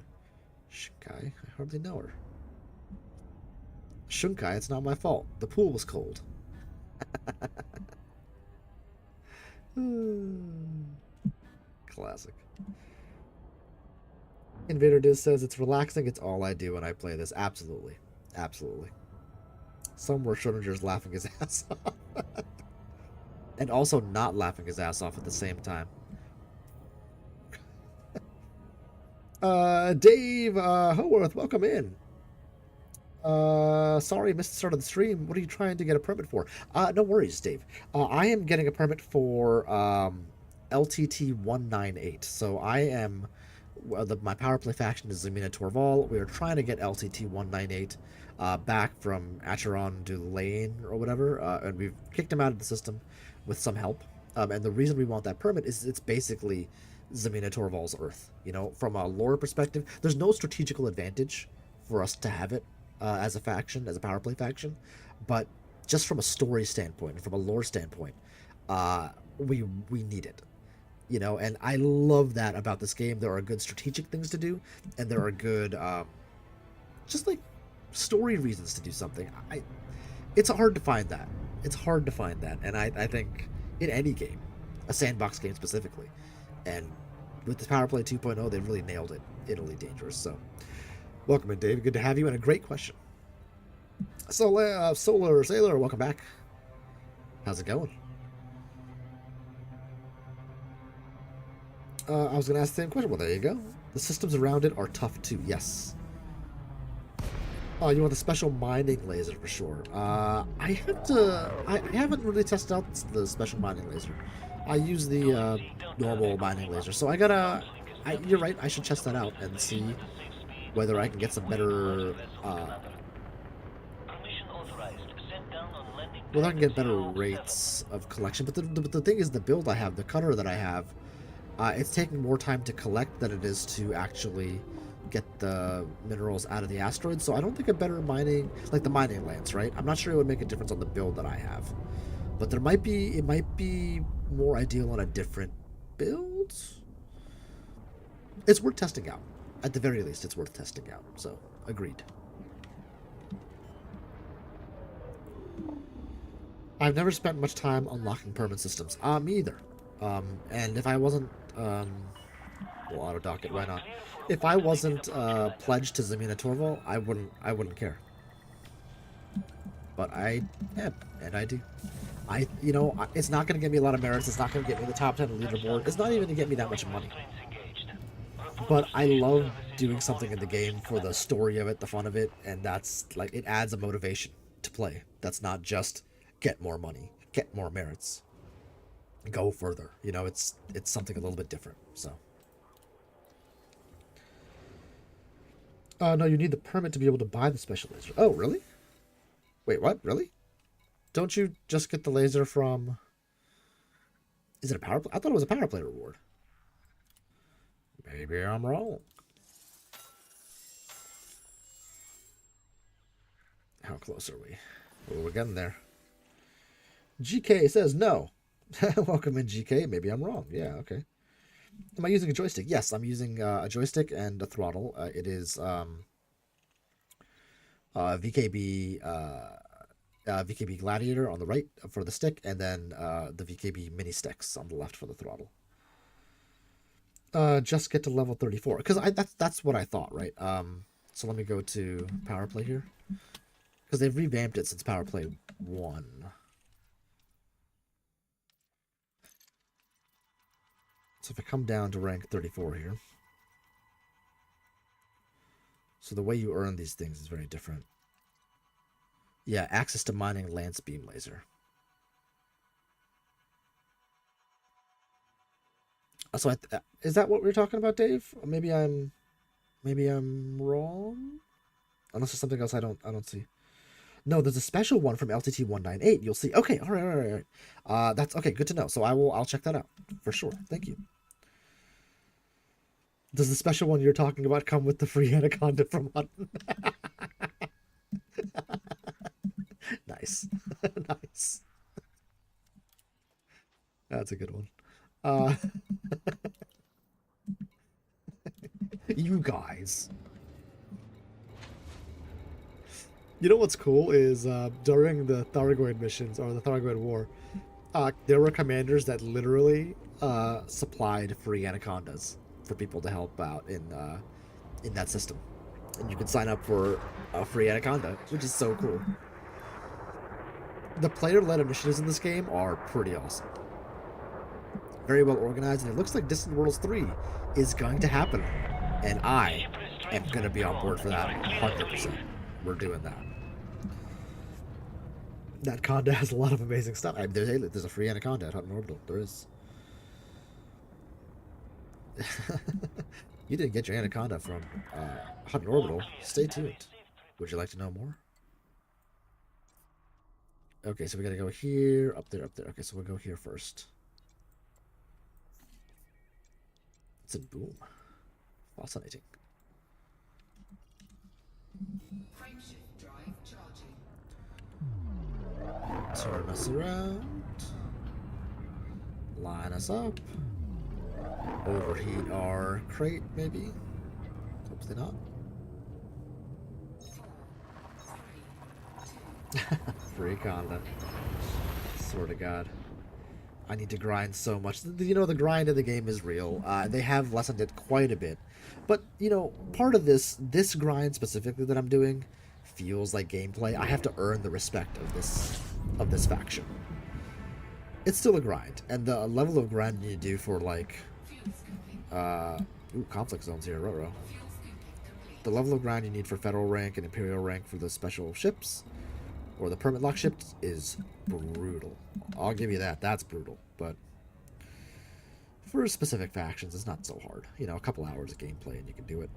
Shunkai, I hardly know her. Shunkai, it's not my fault. The pool was cold. Classic. Invader Diz says it's relaxing. It's all I do when I play this. Absolutely. Absolutely. Somewhere Schrodinger's laughing his ass off. And also not laughing his ass off at the same time. Dave Howarth, welcome in. Sorry, missed the start of the stream. What are you trying to get a permit for? No worries, Dave. I am getting a permit for LTT 198. So I am my Powerplay faction is Zamina Torval. We are trying to get LTT 198 back from Acheron Dulain or whatever, and we've kicked him out of the system with some help. And the reason we want that permit is it's basically Zamina Torval's Earth. You know, from a lore perspective, there's no strategical advantage for us to have it as a faction, as a Powerplay faction, but just from a story standpoint and from a lore standpoint, we need it. You know, and I love that about this game. There are good strategic things to do, and there are good, just like story reasons to do something. It's hard to find that. It's hard to find that, and I think in any game, a sandbox game specifically, and with the Powerplay 2.0, they really nailed it. Italy Dangerous. So, welcome in, Dave. Good to have you, and a great question. Solar Sailor, welcome back. How's it going? I was going to ask the same question. Well, there you go. The systems around it are tough too. Yes. Oh, you want the special mining laser for sure. I haven't really tested out the special mining laser. I use the normal mining laser. So you're right. I should test that out and see whether I can get some better. Whether I can get better rates of collection. But the thing is, the build I have, the cutter that I have. It's taking more time to collect than it is to actually get the minerals out of the asteroid. So I don't think a better mining, like the mining lance, right? I'm not sure it would make a difference on the build that I have. But it might be more ideal on a different build. It's worth testing out. At the very least, it's worth testing out. So, agreed. I've never spent much time unlocking permanent systems. Me either. And if I wasn't, we'll auto dock it. Why not? If I wasn't pledged to Zamina Torval, I wouldn't care. But I am, and I do. It's not going to get me a lot of merits. It's not going to get me the top 10 leaderboard. It's not even going to get me that much money. But I love doing something in the game for the story of it, the fun of it, and that's like it adds a motivation to play. That's not just get more money, get more merits. Go further. You know, it's something a little bit different. So, no, you need the permit to be able to buy the special laser. Oh, really? Wait, what? Really? Don't you just get the laser from? Is it a power play? I thought it was a power play reward. Maybe I'm wrong. How close are we? Well, we're getting there. GK says no. Welcome in, GK. Maybe I'm wrong. Yeah, okay. Am I using a joystick? Yes, I'm using a joystick and a throttle. It is VKB VKB Gladiator on the right for the stick, and then the VKB mini sticks on the left for the throttle. Just get to level 34 because that's what I thought, right? So let me go to Powerplay here because they've revamped it since Powerplay 1. So if I come down to rank 34 here, so the way you earn these things is very different. Yeah, access to mining lance beam laser. So is that what we're talking about, Dave? Or maybe I'm wrong. Unless there's something else I don't see. No, there's a special one from LTT 198. You'll see. Okay, all right. That's okay. Good to know. So I'll check that out for sure. Thank you. Does the special one you're talking about come with the free anaconda from Hutton? Nice. Nice. That's a good one. You guys. You know what's cool is during the Thargoid missions or the Thargoid War, there were commanders that literally supplied free anacondas for people to help out in that system, and you could sign up for a free anaconda, which is so cool. The player-led initiatives in this game are pretty awesome, very well organized, and it looks like Distant Worlds 3 is going to happen, and I am going to be on board for that 100%. We're doing that. That conda has a lot of amazing stuff. I mean, there's a free anaconda at Hutton Orbital. There is. You didn't get your anaconda from Hutton Orbital. Stay tuned. Would you like to know more? Okay, so we gotta go here, up there, up there. Okay, so we'll go here first. It's a boom. Fascinating. Frameshift drive charging. Turn us around. Line us up. Overheat our crate, maybe. Hopefully not. 4, 3, 2. Free conda. Swear to God. I need to grind so much. You know, the grind in the game is real. They have lessened it quite a bit. But, you know, part of this grind specifically that I'm doing feels like gameplay. I have to earn the respect of this faction. It's still a grind. And the level of grind you do for, like, conflict zones here, Roro. The level of grind you need for Federal rank and Imperial rank for the special ships, or the permit lock ships, is brutal. I'll give you that. That's brutal. But for specific factions, it's not so hard. You know, a couple hours of gameplay and you can do it.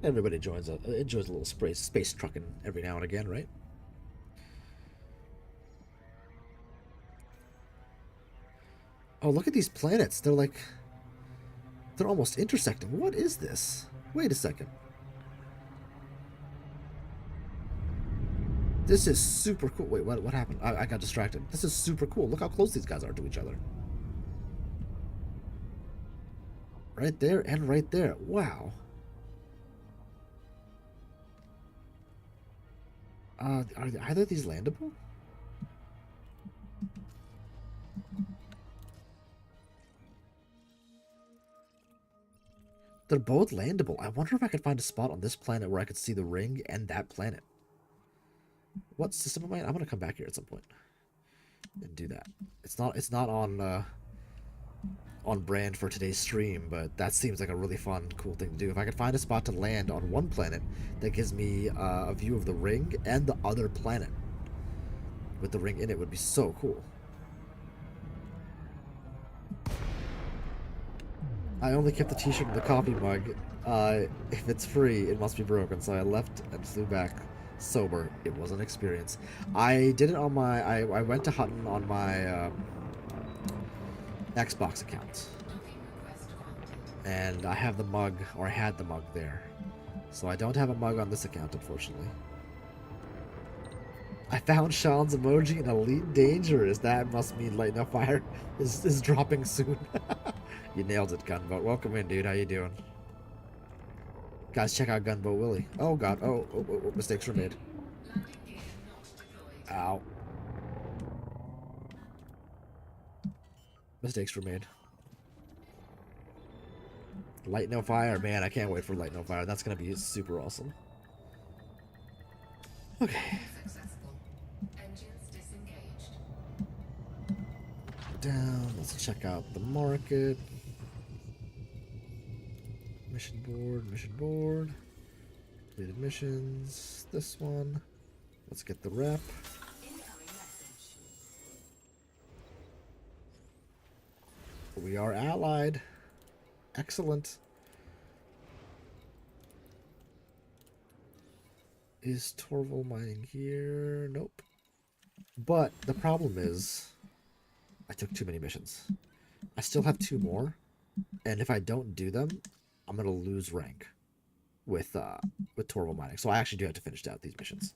Everybody enjoys a little space trucking every now and again, right? Oh, look at these planets. They're almost intersecting. What is this? Wait a second. This is super cool. Wait, what happened? I got distracted. This is super cool. Look how close these guys are to each other. Right there and right there. Wow. Are either of these landable? They're both landable. I wonder if I could find a spot on this planet where I could see the ring and that planet. What system am I in? I'm gonna come back here at some point and do that. It's not on brand for today's stream, but that seems like a really fun, cool thing to do. If I could find a spot to land on one planet that gives me a view of the ring and the other planet with the ring in it, would be so cool. I only kept the t-shirt and the coffee mug. If it's free, it must be broken, so I left and flew back sober. It was an experience. I did it on my... I went to Hutton on my Xbox account. And I have the mug, or I had the mug there. So I don't have a mug on this account, unfortunately. I found Sean's emoji in Elite Dangerous. That must mean Light No Fire is dropping soon. You nailed it, Gunboat. Welcome in, dude. How you doing? Guys, check out Gunboat Willie. Oh, God. Oh, mistakes were made. Ow. Mistakes were made. Light No Fire. Man, I can't wait for Light No Fire. That's going to be super awesome. Okay. Down. Let's check out the market. Mission board, mission board. Completed missions. This one. Let's get the rep. We are allied. Excellent. Is Torval mining here? Nope. But the problem is, I took too many missions. I still have 2 more, and if I don't do them, I'm gonna lose rank with Torval mining. So I actually do have to finish out these missions.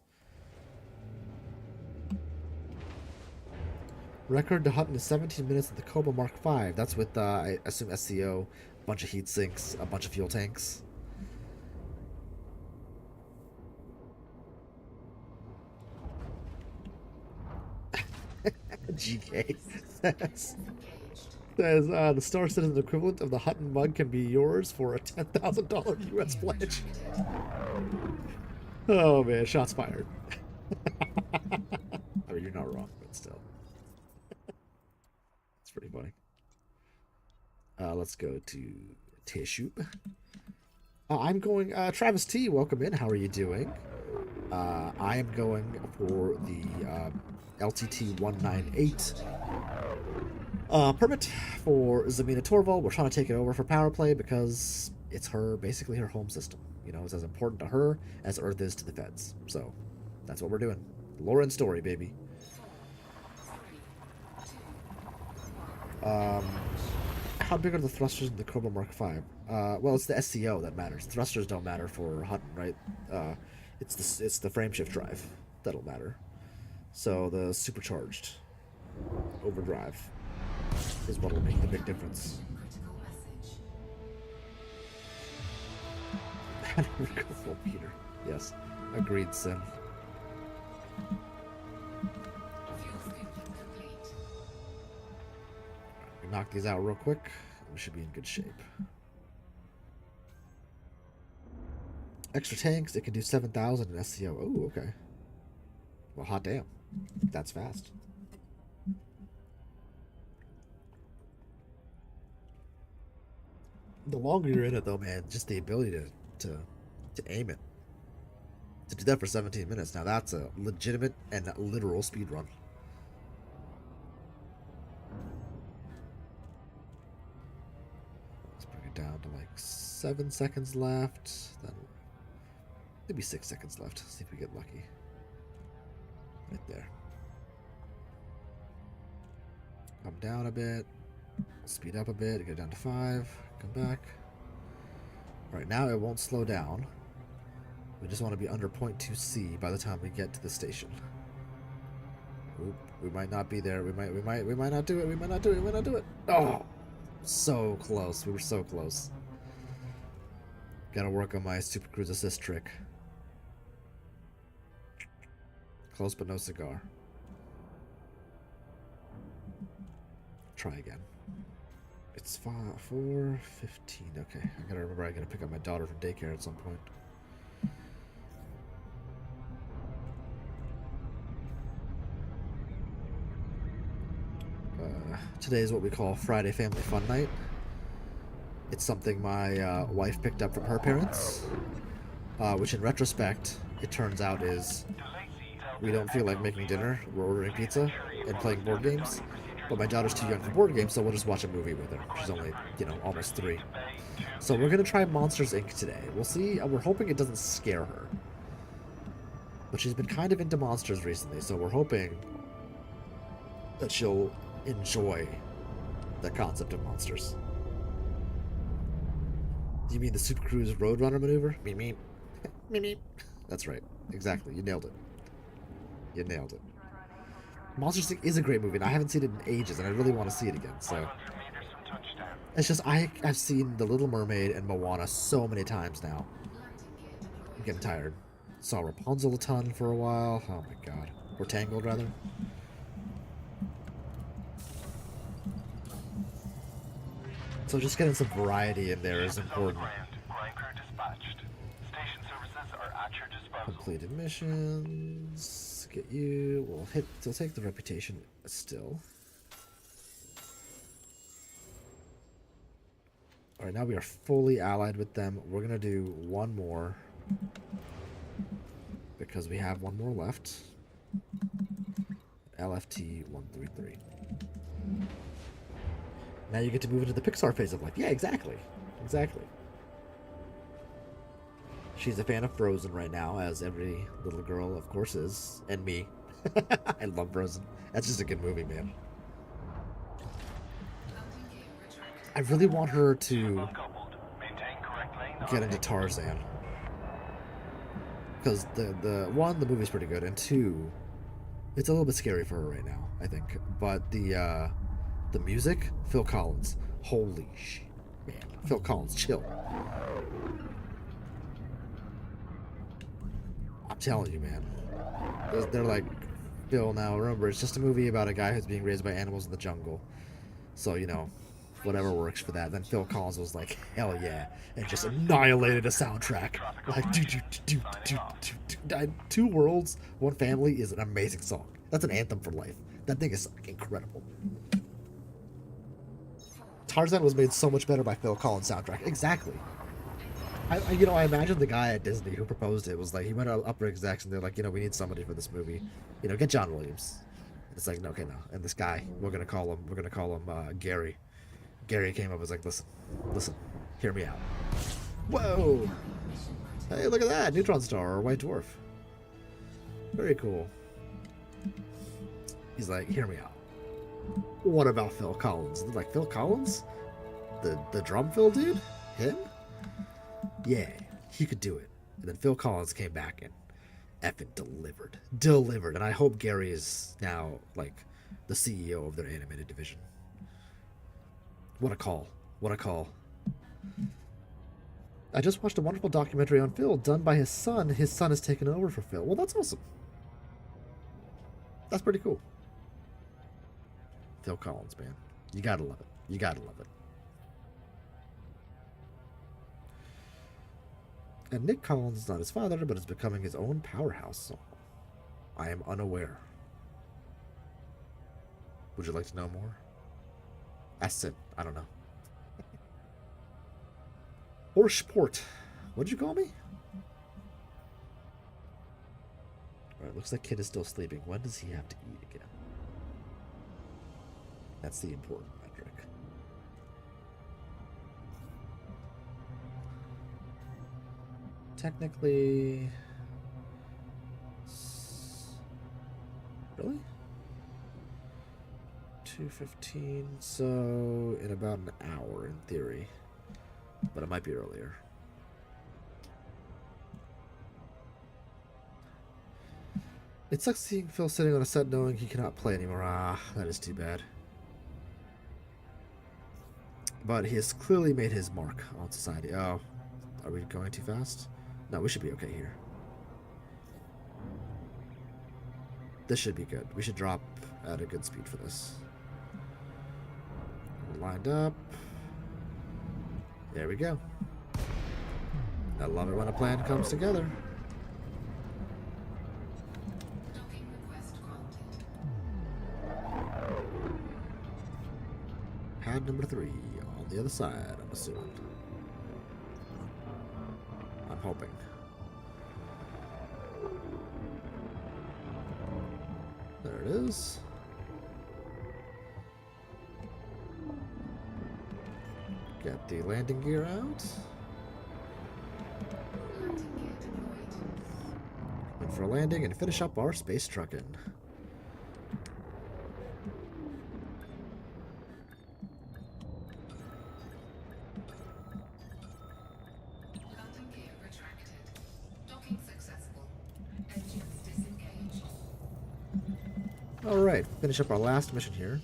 Record to Hutton is 17 minutes at the Cobra Mark 5. That's with, I assume, SCO, a bunch of heat sinks, a bunch of fuel tanks. GK says, the Star Citizen equivalent of the Hutton mug can be yours for a $10,000 US pledge. Oh man, shots fired. I mean, you're not wrong, but still. It's pretty funny. Let's go to tissue. I'm going, Travis T, welcome in. How are you doing? I am going for the LTT 198 permit for Zamina Torval. We're trying to take it over for Powerplay because it's basically her home system. You know, it's as important to her as Earth is to the feds. So that's what we're doing. Lauren story, baby. How big are the thrusters in the Cobra Mark 5? Well, it's the SCO that matters. Thrusters don't matter for Hutton, right? It's the frameshift drive that'll matter. So the supercharged overdrive is what will make the big difference. Full Peter. Yes. Agreed, Sim. We knock these out real quick. We should be in good shape. Extra tanks, it can do 7,000 in SCO. Oh, okay. Well, hot damn. That's fast. The longer you're in it, though, man, just the ability to aim it. To do that for 17 minutes, now that's a legitimate and literal speed run. Let's bring it down to like 7 seconds left. Then maybe 6 seconds left. See if we get lucky. Right there. Come down a bit. Speed up a bit. Go down to 5. Come back. Alright, now it won't slow down. We just want to be under 0.2 C by the time we get to the station. Oop, we might not be there. We might not do it. We might not do it. We might not do it. Oh, so close. We were so close. Gotta work on my Super Cruise assist trick. Close but no cigar. Try again. It's 4:15. Okay, I gotta remember I gotta pick up my daughter from daycare at some point. Today is what we call Friday Family Fun Night. It's something my wife picked up from her parents, which in retrospect, it turns out is we don't feel like making dinner, we're ordering pizza and playing board games, but my daughter's too young for board games, so we'll just watch a movie with her. She's only, almost 3. So we're going to try Monsters, Inc. today. We'll see, we're hoping it doesn't scare her. But she's been kind of into monsters recently, so we're hoping that she'll enjoy the concept of monsters. Do you mean the Super Cruise Roadrunner maneuver? Meep meep. Meep meep. That's right. Exactly. You nailed it. You nailed it. Monsters Inc. is a great movie, and I haven't seen it in ages, and I really want to see it again, so... It's just, I've seen The Little Mermaid and Moana so many times now. I'm getting tired. Saw Rapunzel a ton for a while. Oh my god. Or Tangled, rather. So just getting some variety in there is important. Completed missions. Get you. We'll take the reputation still. Alright, now we are fully allied with them. We're gonna do one more. Because we have one more left. LFT 133. Now you get to move into the Pixar phase of life. Yeah, exactly. Exactly. She's a fan of Frozen right now, as every little girl, of course, is. And me. I love Frozen. That's just a good movie, man. I really want her to get into Tarzan. Because the movie's pretty good, and 2, It's a little bit scary for her right now, I think. But the music, Phil Collins, holy shit, man, Phil Collins, chill. I'm telling you, man. They're like, Phil, now remember, it's just a movie about a guy who's being raised by animals in the jungle. So, you know, whatever works for that. Then Phil Collins was like, hell yeah, and just annihilated a soundtrack. Like, Two Worlds, One Family is an amazing song. That's an anthem for life. That thing is incredible. Tarzan was made so much better by Phil Collins soundtrack. Exactly. I imagine the guy at Disney who proposed it was like, he went to upper execs and they're like, we need somebody for this movie. Get John Williams. It's like, no, okay, no. And this guy, we're gonna call him Gary. Gary came up and was like, listen, hear me out. Whoa! Hey, look at that, neutron star or white dwarf. Very cool. He's like, hear me out. What about Phil Collins? They're like, Phil Collins? The drum fill dude? Him? Yeah, he could do it. And then Phil Collins came back and effing delivered. And I hope Gary is now like the CEO of their animated division. What a call. I just watched a wonderful documentary on Phil done by his son. His son has taken over for Phil. Well, that's awesome. That's pretty cool. Phil Collins, man. You gotta love it. And Nick Collins is not his father, but is becoming his own powerhouse. So I am unaware. Would you like to know more? Ask it. I don't know. Horsport. What'd you call me? Alright, looks like Kid is still sleeping. When does he have to eat again? That's the important metric. Technically... Really? 2:15, so in about an hour in theory. But it might be earlier. It sucks seeing Phil sitting on a set knowing he cannot play anymore. Ah, that is too bad. But he has clearly made his mark on society. Oh, are we going too fast? No, we should be okay here. This should be good. We should drop at a good speed for this. We're lined up. There we go. I love it when a plan comes together. Docking request granted. Pad number 3 on the other side, I'm assuming. I'm hoping. There it is. Get the landing gear out. Landing gear deployed. Wait for a landing and finish up our space trucking. Landing gear retracted. Docking successful. Engines disengaged. Alright, finish up our last mission here.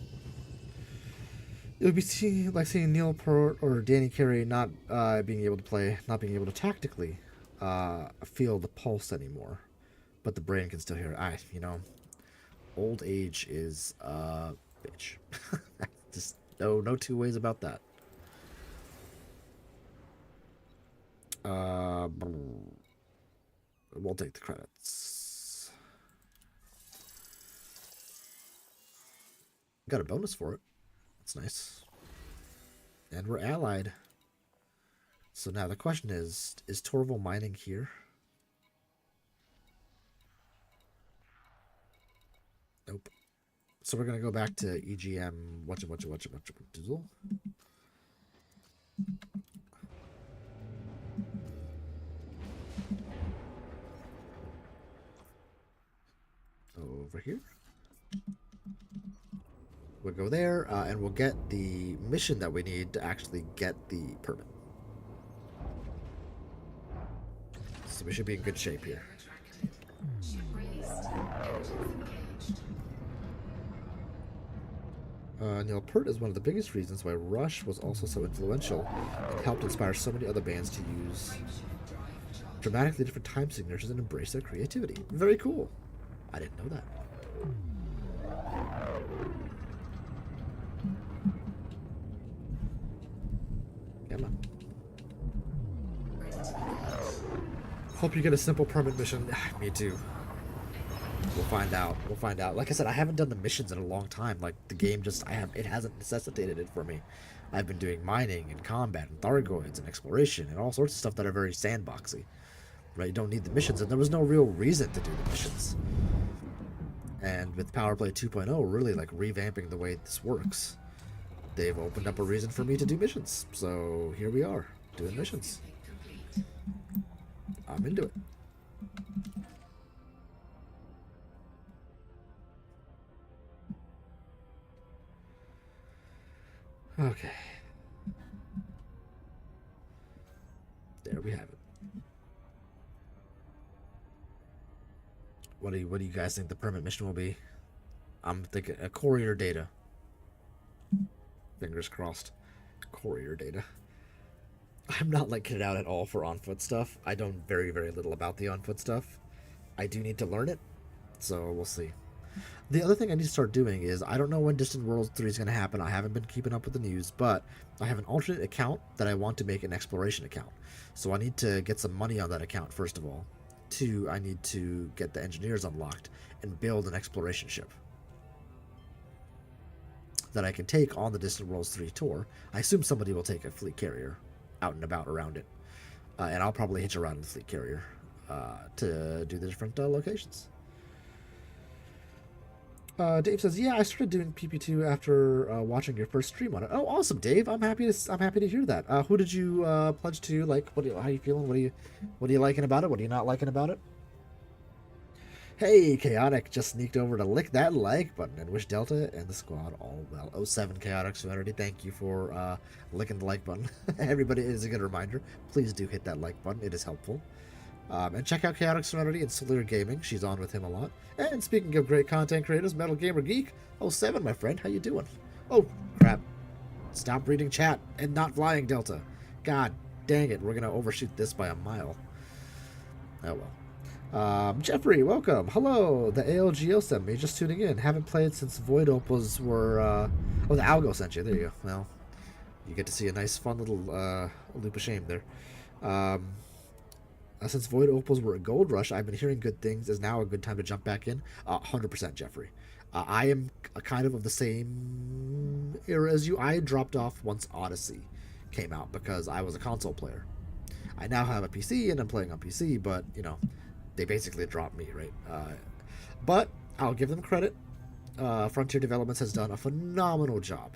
It would be like seeing Neil Peart or Danny Carey not being able to tactically feel the pulse anymore, but the brain can still hear it. Old age is a bitch. Just no two ways about that. We'll take the credits. Got a bonus for it. That's nice. And we're allied. So now the question is Torval mining here? Nope. So we're gonna go back to EGM. Dizzle. Over here. We'll go there, and we'll get the mission that we need to actually get the permit. So we should be in good shape here. Retracted. Ship released. Engines engaged. established. Neil Peart is one of the biggest reasons why Rush was also so influential and helped inspire so many other bands to use Frameshift drive charged. dramatically different time signatures and embrace their creativity. Very cool. I didn't know that. Come on. Ready to engage. Hope you get a simple permit mission. Me too. We'll find out. We'll find out. Like I said, I haven't done the missions in a long time. Like the game it hasn't necessitated it for me. I've been doing mining and combat and Thargoids and exploration and all sorts of stuff that are very sandboxy. Right? You don't need the missions, and there was no real reason to do the missions. And with Powerplay 2.0 really like revamping the way this works, they've opened up a reason for me to do missions. So here we are, doing missions. Complete. I'm into it. Okay. There we have it. What do you guys think the permit mission will be? I'm thinking a courier data. Fingers crossed. Courier data. I'm not like kitted out at all for on foot stuff. I know very, very little about the on foot stuff. I do need to learn it, so we'll see. The other thing I need to start doing is, I don't know when Distant Worlds 3 is going to happen. I haven't been keeping up with the news, but I have an alternate account that I want to make an exploration account. So I need to get some money on that account, first of all. 2, I need to get the engineers unlocked and build an exploration ship that I can take on the Distant Worlds 3 tour. I assume somebody will take a fleet carrier out and about around it. And I'll probably hitch around in the fleet carrier to do the different locations. Dave says, "Yeah, I started doing PP2 after watching your first stream on it." Oh, awesome, Dave! I'm happy to hear that. Who did you pledge to? Like, how you feeling? What are you liking about it? What are you not liking about it? Hey, Chaotic just sneaked over to lick that like button and wish Delta and the squad all well. 07 Chaotic Serenity, thank you for licking the like button. Everybody, it is a good reminder. Please do hit that like button; it is helpful. And check out Chaotic Serenity and Solar Gaming. She's on with him a lot. And speaking of great content creators, Metal Gamer Geek 07, my friend, how you doing? Oh, crap. Stop reading chat and not flying, Delta. God dang it, we're going to overshoot this by a mile. Oh, well. Jeffrey, welcome. Hello, the ALGO sent me, just tuning in. Haven't played since Void Opals were... Oh, the Algo sent you. There you go. Well, you get to see a nice, fun little loop of shame there. Since Void Opals were a gold rush, I've been hearing good things. Is now a good time to jump back in? 100%, Jeffrey. I am kind of the same era as you. I dropped off once Odyssey came out because I was a console player. I now have a PC and I'm playing on PC, but, you know, they basically dropped me, right? But I'll give them credit. Frontier Developments has done a phenomenal job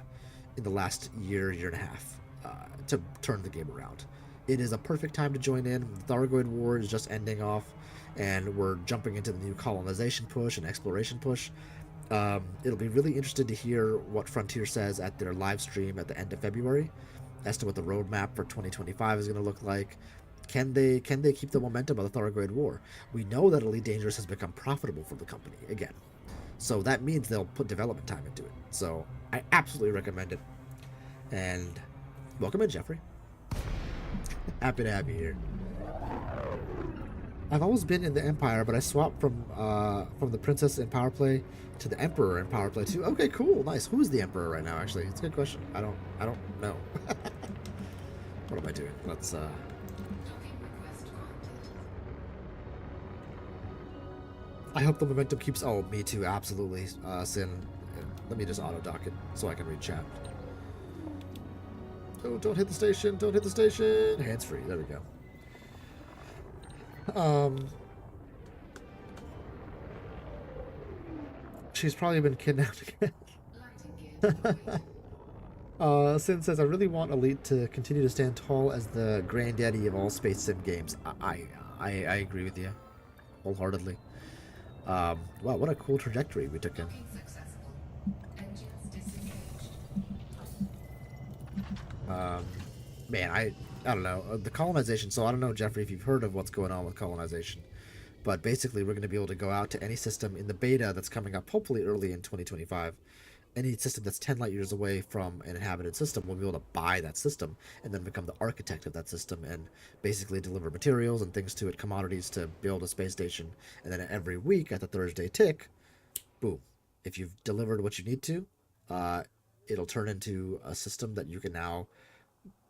in the last year and a half to turn the game around. It is a perfect time to join in. The Thargoid War is just ending off, and we're jumping into the new colonization push and exploration push. It'll be really interesting to hear what Frontier says at their live stream at the end of February as to what the roadmap for 2025 is going to look like. Can they keep the momentum of the Thargoid War? We know that Elite Dangerous has become profitable for the company again, so that means they'll put development time into it. So I absolutely recommend it. And welcome in, Jeffrey. Happy to have you here. I've always been in the Empire, but I swapped from the Princess in Powerplay to the Emperor in Powerplay 2. Okay, cool, nice. Who is the Emperor right now? Actually, it's a good question. I don't know. What am I doing? Let's Docking request granted. I hope the momentum keeps. Oh, me too. Absolutely. Sin. Let me just auto dock it so I can read chat. Oh, don't hit the station. Don't hit the station. Hands free. There we go. She's probably been kidnapped again. Lighting gear deployed. Sin says, I really want Elite to continue to stand tall as the granddaddy of all space sim games. I agree with you wholeheartedly. Wow, what a cool trajectory we took in. Docking successful. Engines disengaged. Man, I don't know. The colonization, so I don't know, Jeffrey, if you've heard of what's going on with colonization. But basically, we're going to be able to go out to any system in the beta that's coming up, hopefully early in 2025. Any system that's 10 light years away from an inhabited system, we'll be able to buy that system and then become the architect of that system and basically deliver materials and things to it, commodities to build a space station. And then every week at the Thursday tick, boom, if you've delivered what you need to, uh, it'll turn into a system that you can now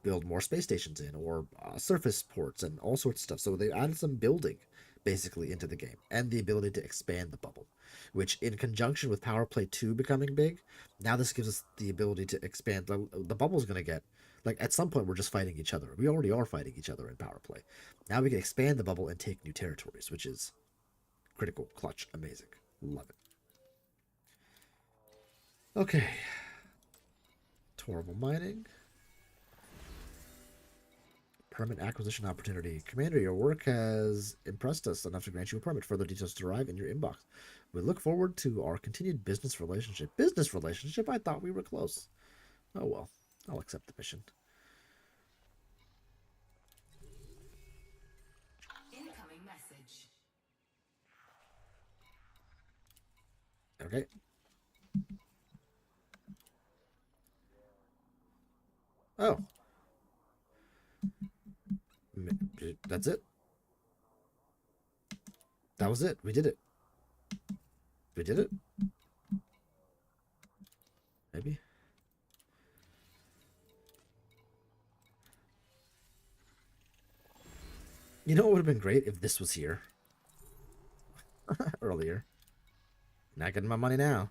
build more space stations in, or surface ports and all sorts of stuff. So they added some building basically into the game and the ability to expand the bubble, which in conjunction with Powerplay 2 becoming big, now this gives us the ability to expand. The bubble's going to get, like, at some point we're just fighting each other. We already are fighting each other in Powerplay. Now we can expand the bubble and take new territories, which is critical, clutch, amazing. Love it. Okay. Torval mining. Permit acquisition opportunity. Commander, your work has impressed us enough to grant you a permit. Further details to arrive in your inbox. We look forward to our continued business relationship. Business relationship? I thought we were close. Oh well. I'll accept the mission. Incoming message. Okay. Oh. That's it. That was it. We did it. We did it. Maybe. You know what would have been great if this was here earlier. Not getting my money now.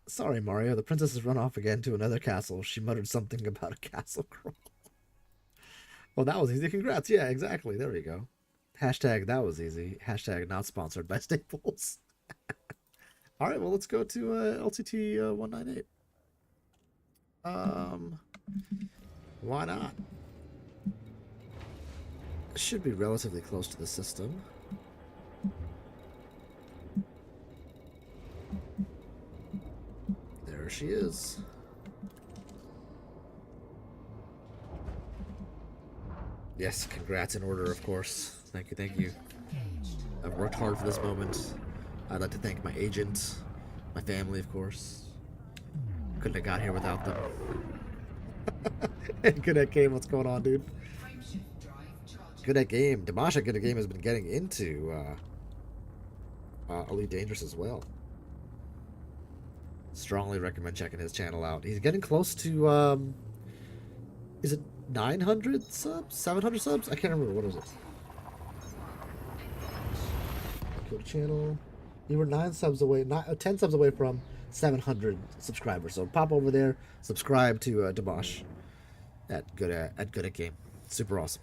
Sorry, Mario. The princess has run off again to another castle. She muttered something about a castle crawl. Well, that was easy. Congrats. Yeah, exactly. There we go. Hashtag that was easy. Hashtag not sponsored by Staples. All right, well, let's go to LTT 198. Why not? Should be relatively close to the system. There she is. Yes, congrats in order, of course. Thank you, thank you. I've worked hard for this moment. I'd like to thank my agent, my family, of course. Couldn't have got here without them. Good at game, what's going on, dude? Good at game. Dimash at Good at Game has been getting into Elite Dangerous as well. Strongly recommend checking his channel out. He's getting close to, is it 900 subs? 700 subs? I can't remember. What was it? Go to channel. You were 9 subs away, 10 subs away from 700 subscribers. So pop over there, subscribe to Dimash at Good at Game. Super awesome.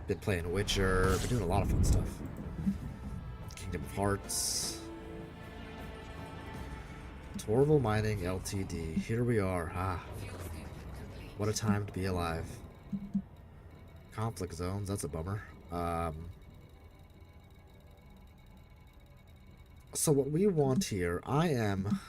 Been playing Witcher. Been doing a lot of fun stuff. Kingdom of Hearts. Torval Mining Ltd. Here we are. Ah, what a time to be alive. Conflict zones. That's a bummer. So what we want here, I am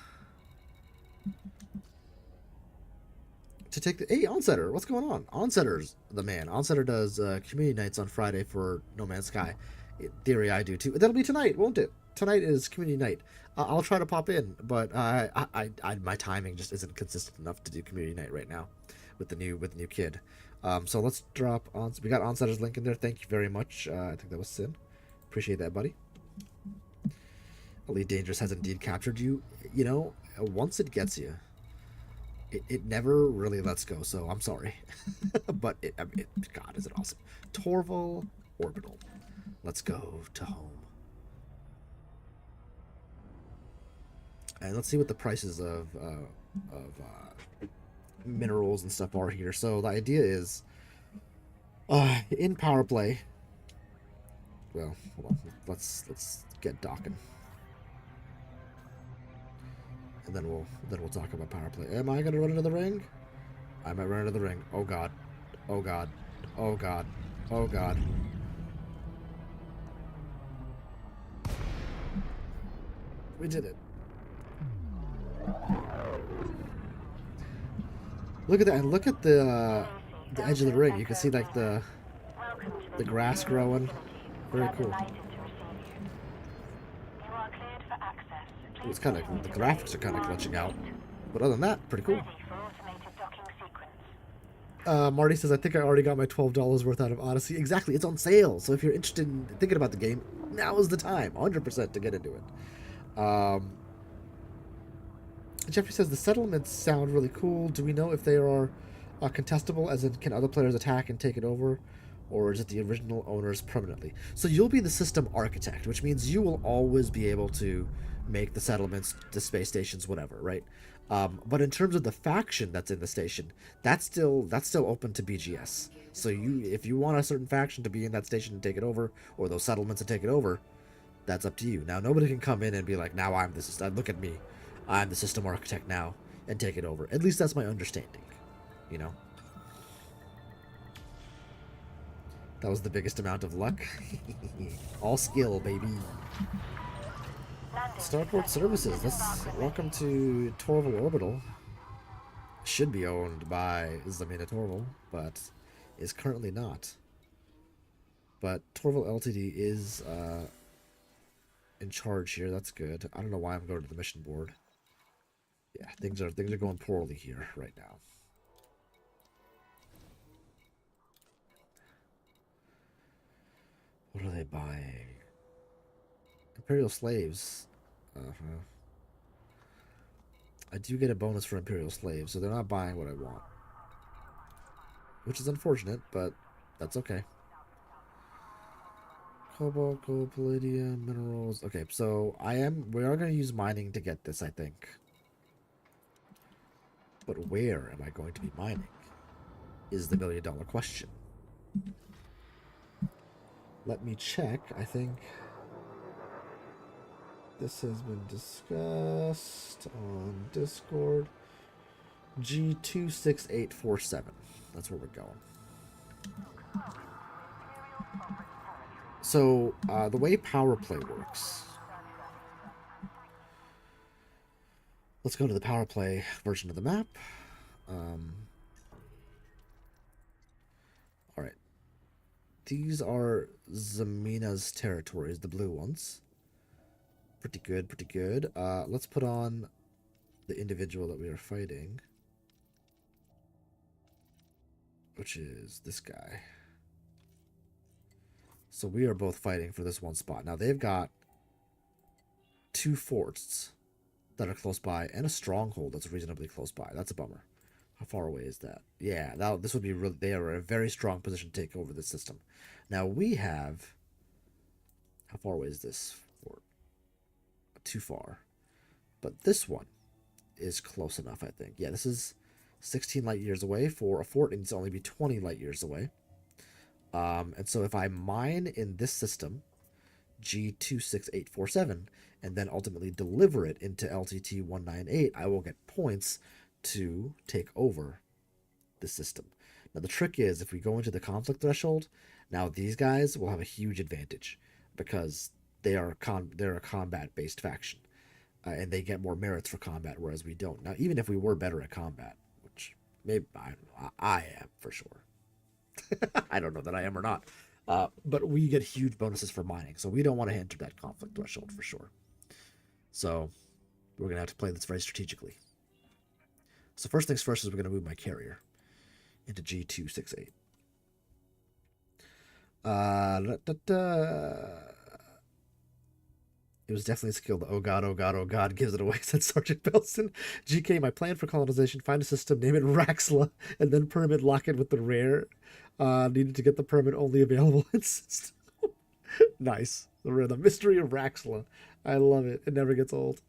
to take the... Hey, Onsetter, what's going on? Onsetter's the man. Onsetter does community nights on Friday for No Man's Sky. In theory, I do too. That'll be tonight, won't it? Tonight is community night. I'll try to pop in, but my timing just isn't consistent enough to do community night right now with the new kid. So let's drop on. We got Onsetter's link in there. Thank you very much. I think that was Sin. Appreciate that, buddy. Elite Dangerous has indeed captured you. You know, once it gets you, it never really lets go. So I'm sorry, but God, is it awesome? Torval Orbital. Let's go to home. And let's see what the prices of minerals and stuff are here. So the idea is, in Powerplay. Well, hold on. Let's get docking, and then we'll talk about Powerplay. Am I gonna run into the ring? I might run into the ring. Oh God! Oh God! Oh God! Oh God! We did it. Look at that, and look at the the edge of the ring. You can see like the grass growing. Very cool. It was kind of the graphics are kind of glitching out, but other than that, pretty cool. Marty says, I think I already got my $12 worth out of Odyssey. Exactly, it's on sale. So if you're interested in thinking about the game, now is the time, 100% to get into it. Jeffrey says, the settlements sound really cool. Do we know if they are contestable, as in can other players attack and take it over? Or is it the original owners permanently? So you'll be the system architect, which means you will always be able to make the settlements, the space stations, whatever, right? But in terms of the faction that's in the station, that's still open to BGS. So if you want a certain faction to be in that station and take it over, or those settlements and take it over, that's up to you. Now nobody can come in and be like, now I'm the system. Look at me, I'm the system architect now, and take it over. At least that's my understanding. You know. That was the biggest amount of luck. All skill, baby. Starport Services. Welcome to Torval Orbital. Should be owned by Zamina Torval, but is currently not. But Torval Ltd is in charge here. That's good. I don't know why I'm going to the mission board. Yeah, things are going poorly here right now. What are they buying? Imperial slaves. I do get a bonus for Imperial slaves, so they're not buying what I want. Which is unfortunate, but that's okay. Cobalt, gold, palladium, minerals. Okay, so we are going to use mining to get this, I think. But where am I going to be mining? Is the million-dollar question. Let me check. I think this has been discussed on Discord. G26847. That's where we're going. So, the way Powerplay works. Let's go to the Powerplay version of the map. Alright. These are Zamina's territories, the blue ones. Pretty good, pretty good. Let's put on the individual that we are fighting, which is this guy. So we are both fighting for this one spot. Now they've got 2 forts that are close by and a stronghold that's reasonably close by. That's a bummer. How far away is that? Yeah, this would be really. They are in a very strong position to take over this system. Now we have. How far away is this fort? Too far. But this one is close enough, I think. Yeah, this is 16 light years away. For a fort, it needs to only be 20 light years away. And so if I mine in this system, G26847, and then ultimately deliver it into LTT198, I will get points to take over the system. Now the trick is, if we go into the conflict threshold, now these guys will have a huge advantage because they're a combat-based faction, and they get more merits for combat, whereas we don't. Now, even if we were better at combat, which maybe I am for sure. I don't know that I am or not. But we get huge bonuses for mining, so we don't want to enter that conflict threshold for sure. So we're going to have to play this very strategically. So first things first is we're going to move my carrier into G268. It was definitely a skill. The oh god, oh god, oh god gives it away, said Sergeant Belson. GK, my plan for colonization, find a system, name it Raxla, and then permit lock it with the rare. Needed to get the permit only available in system. Nice. The mystery of Raxla. I love it. It never gets old.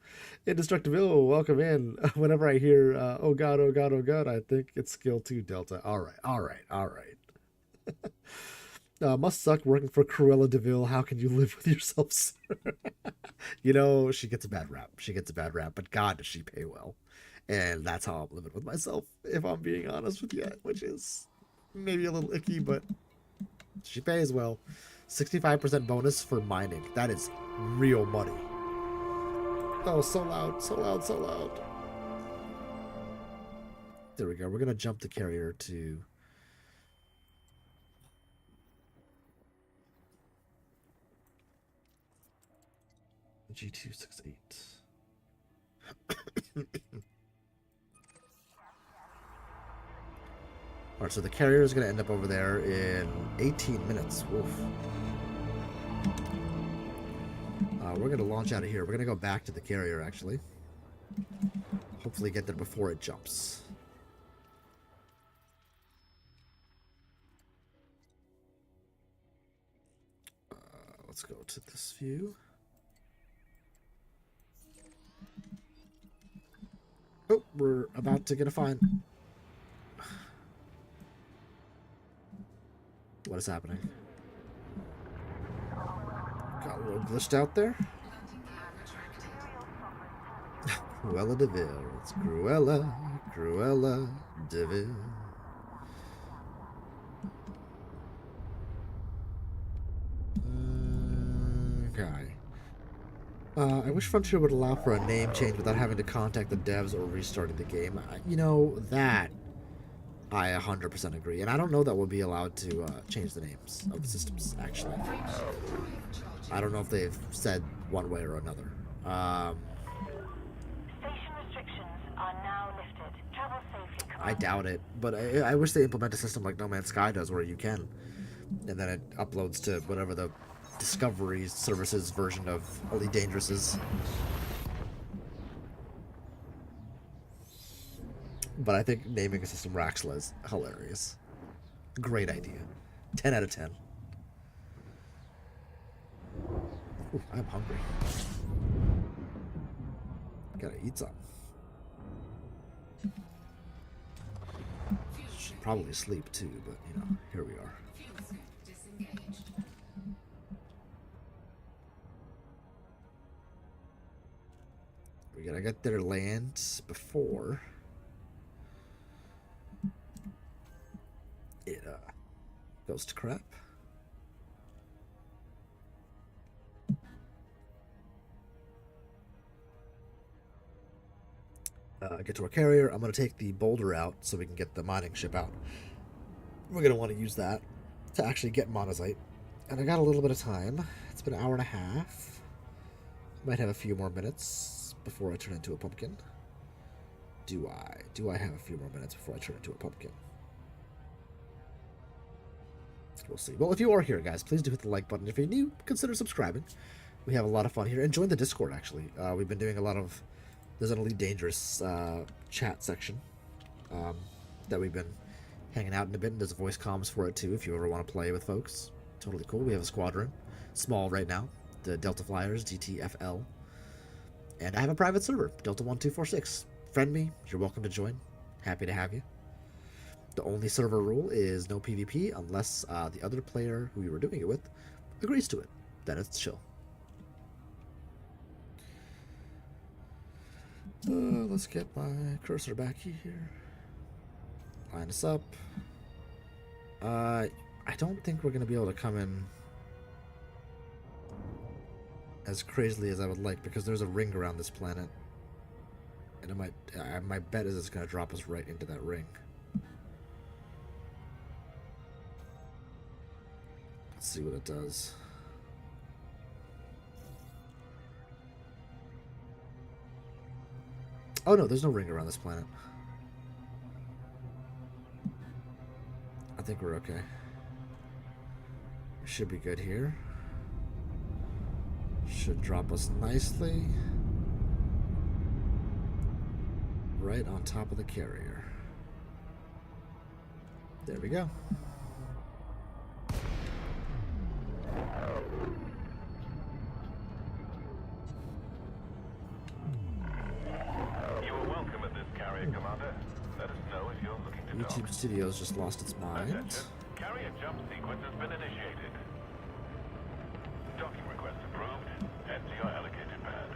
Indestructible, welcome in. Whenever I hear, oh god, oh god, oh god, I think it's skill 2 Delta. All right. Must suck working for Cruella DeVille. How can you live with yourself, sir? You know, she gets a bad rap. But God, does she pay well. And that's how I'm living with myself, if I'm being honest with you, which is maybe a little icky, but she pays well. 65% bonus for mining. That is real money. Oh, so loud. There we go. We're going to jump the carrier to G268. Alright, so the carrier is going to end up over there in 18 minutes. Woof. We're going to launch out of here. We're going to go back to the carrier, actually. Hopefully get there before it jumps. Let's go to this view. Oh, we're about to get a fine. What is happening? Got a little glitched out there. Cruella de Vil. It's Cruella de Vil. Okay. I wish Frontier would allow for a name change without having to contact the devs or restarting the game. You know, that I 100% agree. And I don't know that we'll be allowed to change the names of the systems, actually. I don't know if they've said one way or another. Station restrictions are now lifted. Travel safely, Commander. I doubt it, but I wish they implement a system like No Man's Sky does where you can. And then it uploads to whatever the Discovery Services version of Elite Dangerous is. But I think naming a system Raxla is hilarious. Great idea. 10 out of 10. Ooh, I'm hungry. Gotta eat something. Should probably sleep too, but you know, here we are. We gotta get their land before it goes to crap. Get to our carrier. I'm going to take the boulder out so we can get the mining ship out. We're going to want to use that to actually get monazite. And I got a little bit of time. It's been an hour and a half. Might have a few more minutes before I turn into a pumpkin. Do I? Do I have a few more minutes before I turn into a pumpkin? We'll see. Well, if you are here, guys, please do hit the like button. If you're new, consider subscribing. We have a lot of fun here. And join the Discord, actually. We've been doing a lot of... There's an Elite Dangerous chat section that we've been hanging out in a bit. And there's voice comms for it, too, if you ever want to play with folks. Totally cool. We have a squadron. Small right now. The Delta Flyers, DTFL. And I have a private server, Delta1246. Friend me. You're welcome to join. Happy to have you. The only server rule is no PvP unless the other player who you were doing it with agrees to it. Then it's chill. Let's get my cursor back here. Line us up. I don't think we're going to be able to come in as crazily as I would like because there's a ring around this planet. And it might, my bet is it's going to drop us right into that ring. Let's see what it does. Oh no, there's no ring around this planet. I think we're okay. We should be good here. Should drop us nicely. Right on top of the carrier. There we go. YouTube Studios just lost its mind. Attention. Carrier jump sequence has been initiated. Docking request approved. Head to your allocated pad.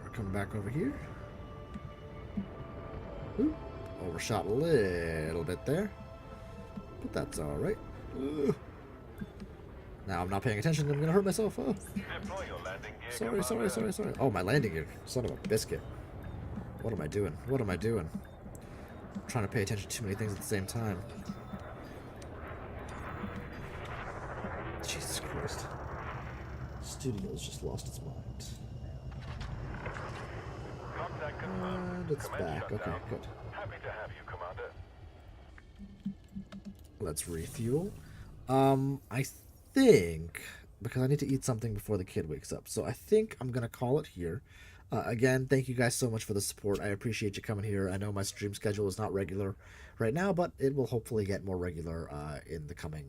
We're coming back over here. Ooh, overshot a little bit there. But that's alright. Now I'm not paying attention. I'm gonna hurt myself. Oh. Deploy your landing gear. Sorry. Oh, my landing gear. Son of a biscuit. What am I doing? What am I doing? I'm trying to pay attention to too many things at the same time. Jesus Christ. Studio's just lost its mind. Contact confirmed. And it's Command back. Okay, shutdown. good. Happy to have you, Commander. Let's refuel. I think, because I need to eat something before the kid wakes up, so I think I'm gonna call it here. Again, thank you guys so much for the support. I appreciate you coming here. I know my stream schedule is not regular right now, but it will hopefully get more regular in the coming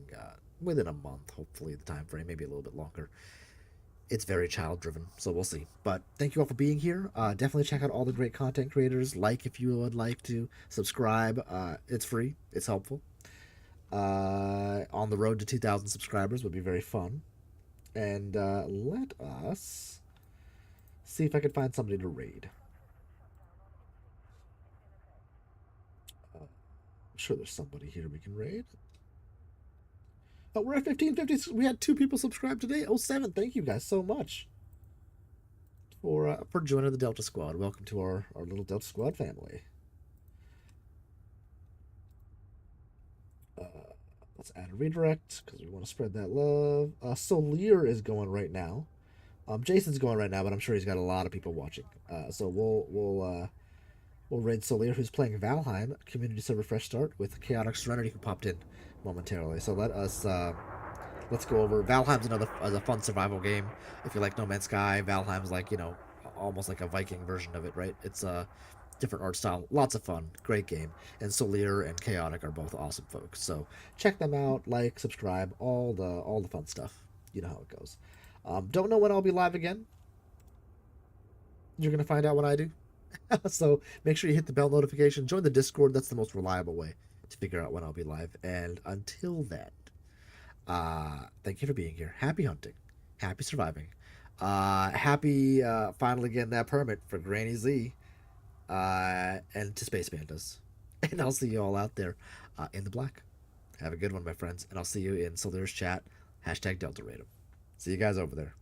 within a month. Hopefully, the time frame, maybe a little bit longer. It's very child driven, so we'll see. But thank you all for being here. Definitely check out all the great content creators. Like if you would like to. Subscribe. It's free. It's helpful. On the road to 2,000 subscribers would be very fun. And let us see if I can find somebody to raid. I'm sure there's somebody here we can raid. Oh, we're at 1550. We had 2 people subscribe today. 07. Thank you guys so much for joining the Delta Squad. Welcome to our little Delta Squad family. Let's add a redirect because we want to spread that love. Solir is going right now. Jason's going right now, but I'm sure he's got a lot of people watching. So we'll raid Solir, who's playing Valheim community server fresh start with Chaotic Serenity, who popped in momentarily. So let's go over Valheim's a fun survival game. If you like No Man's Sky, Valheim's like, you know, almost like a Viking version of it, right? It's a different art style, lots of fun, great game. And Solir and Chaotic are both awesome folks. So check them out, like, subscribe, all the fun stuff. You know how it goes. Don't know when I'll be live again. You're gonna find out when I do. So make sure you hit the bell notification, join the Discord. That's the most reliable way to figure out when I'll be live. And until then, thank you for being here. Happy hunting, happy surviving, happy finally getting that permit for Granny Z, and to Space Pandas. And I'll see you all out there in the black. Have a good one, my friends, and I'll see you in Solir's chat. #Delta Rate 'em. See you guys over there.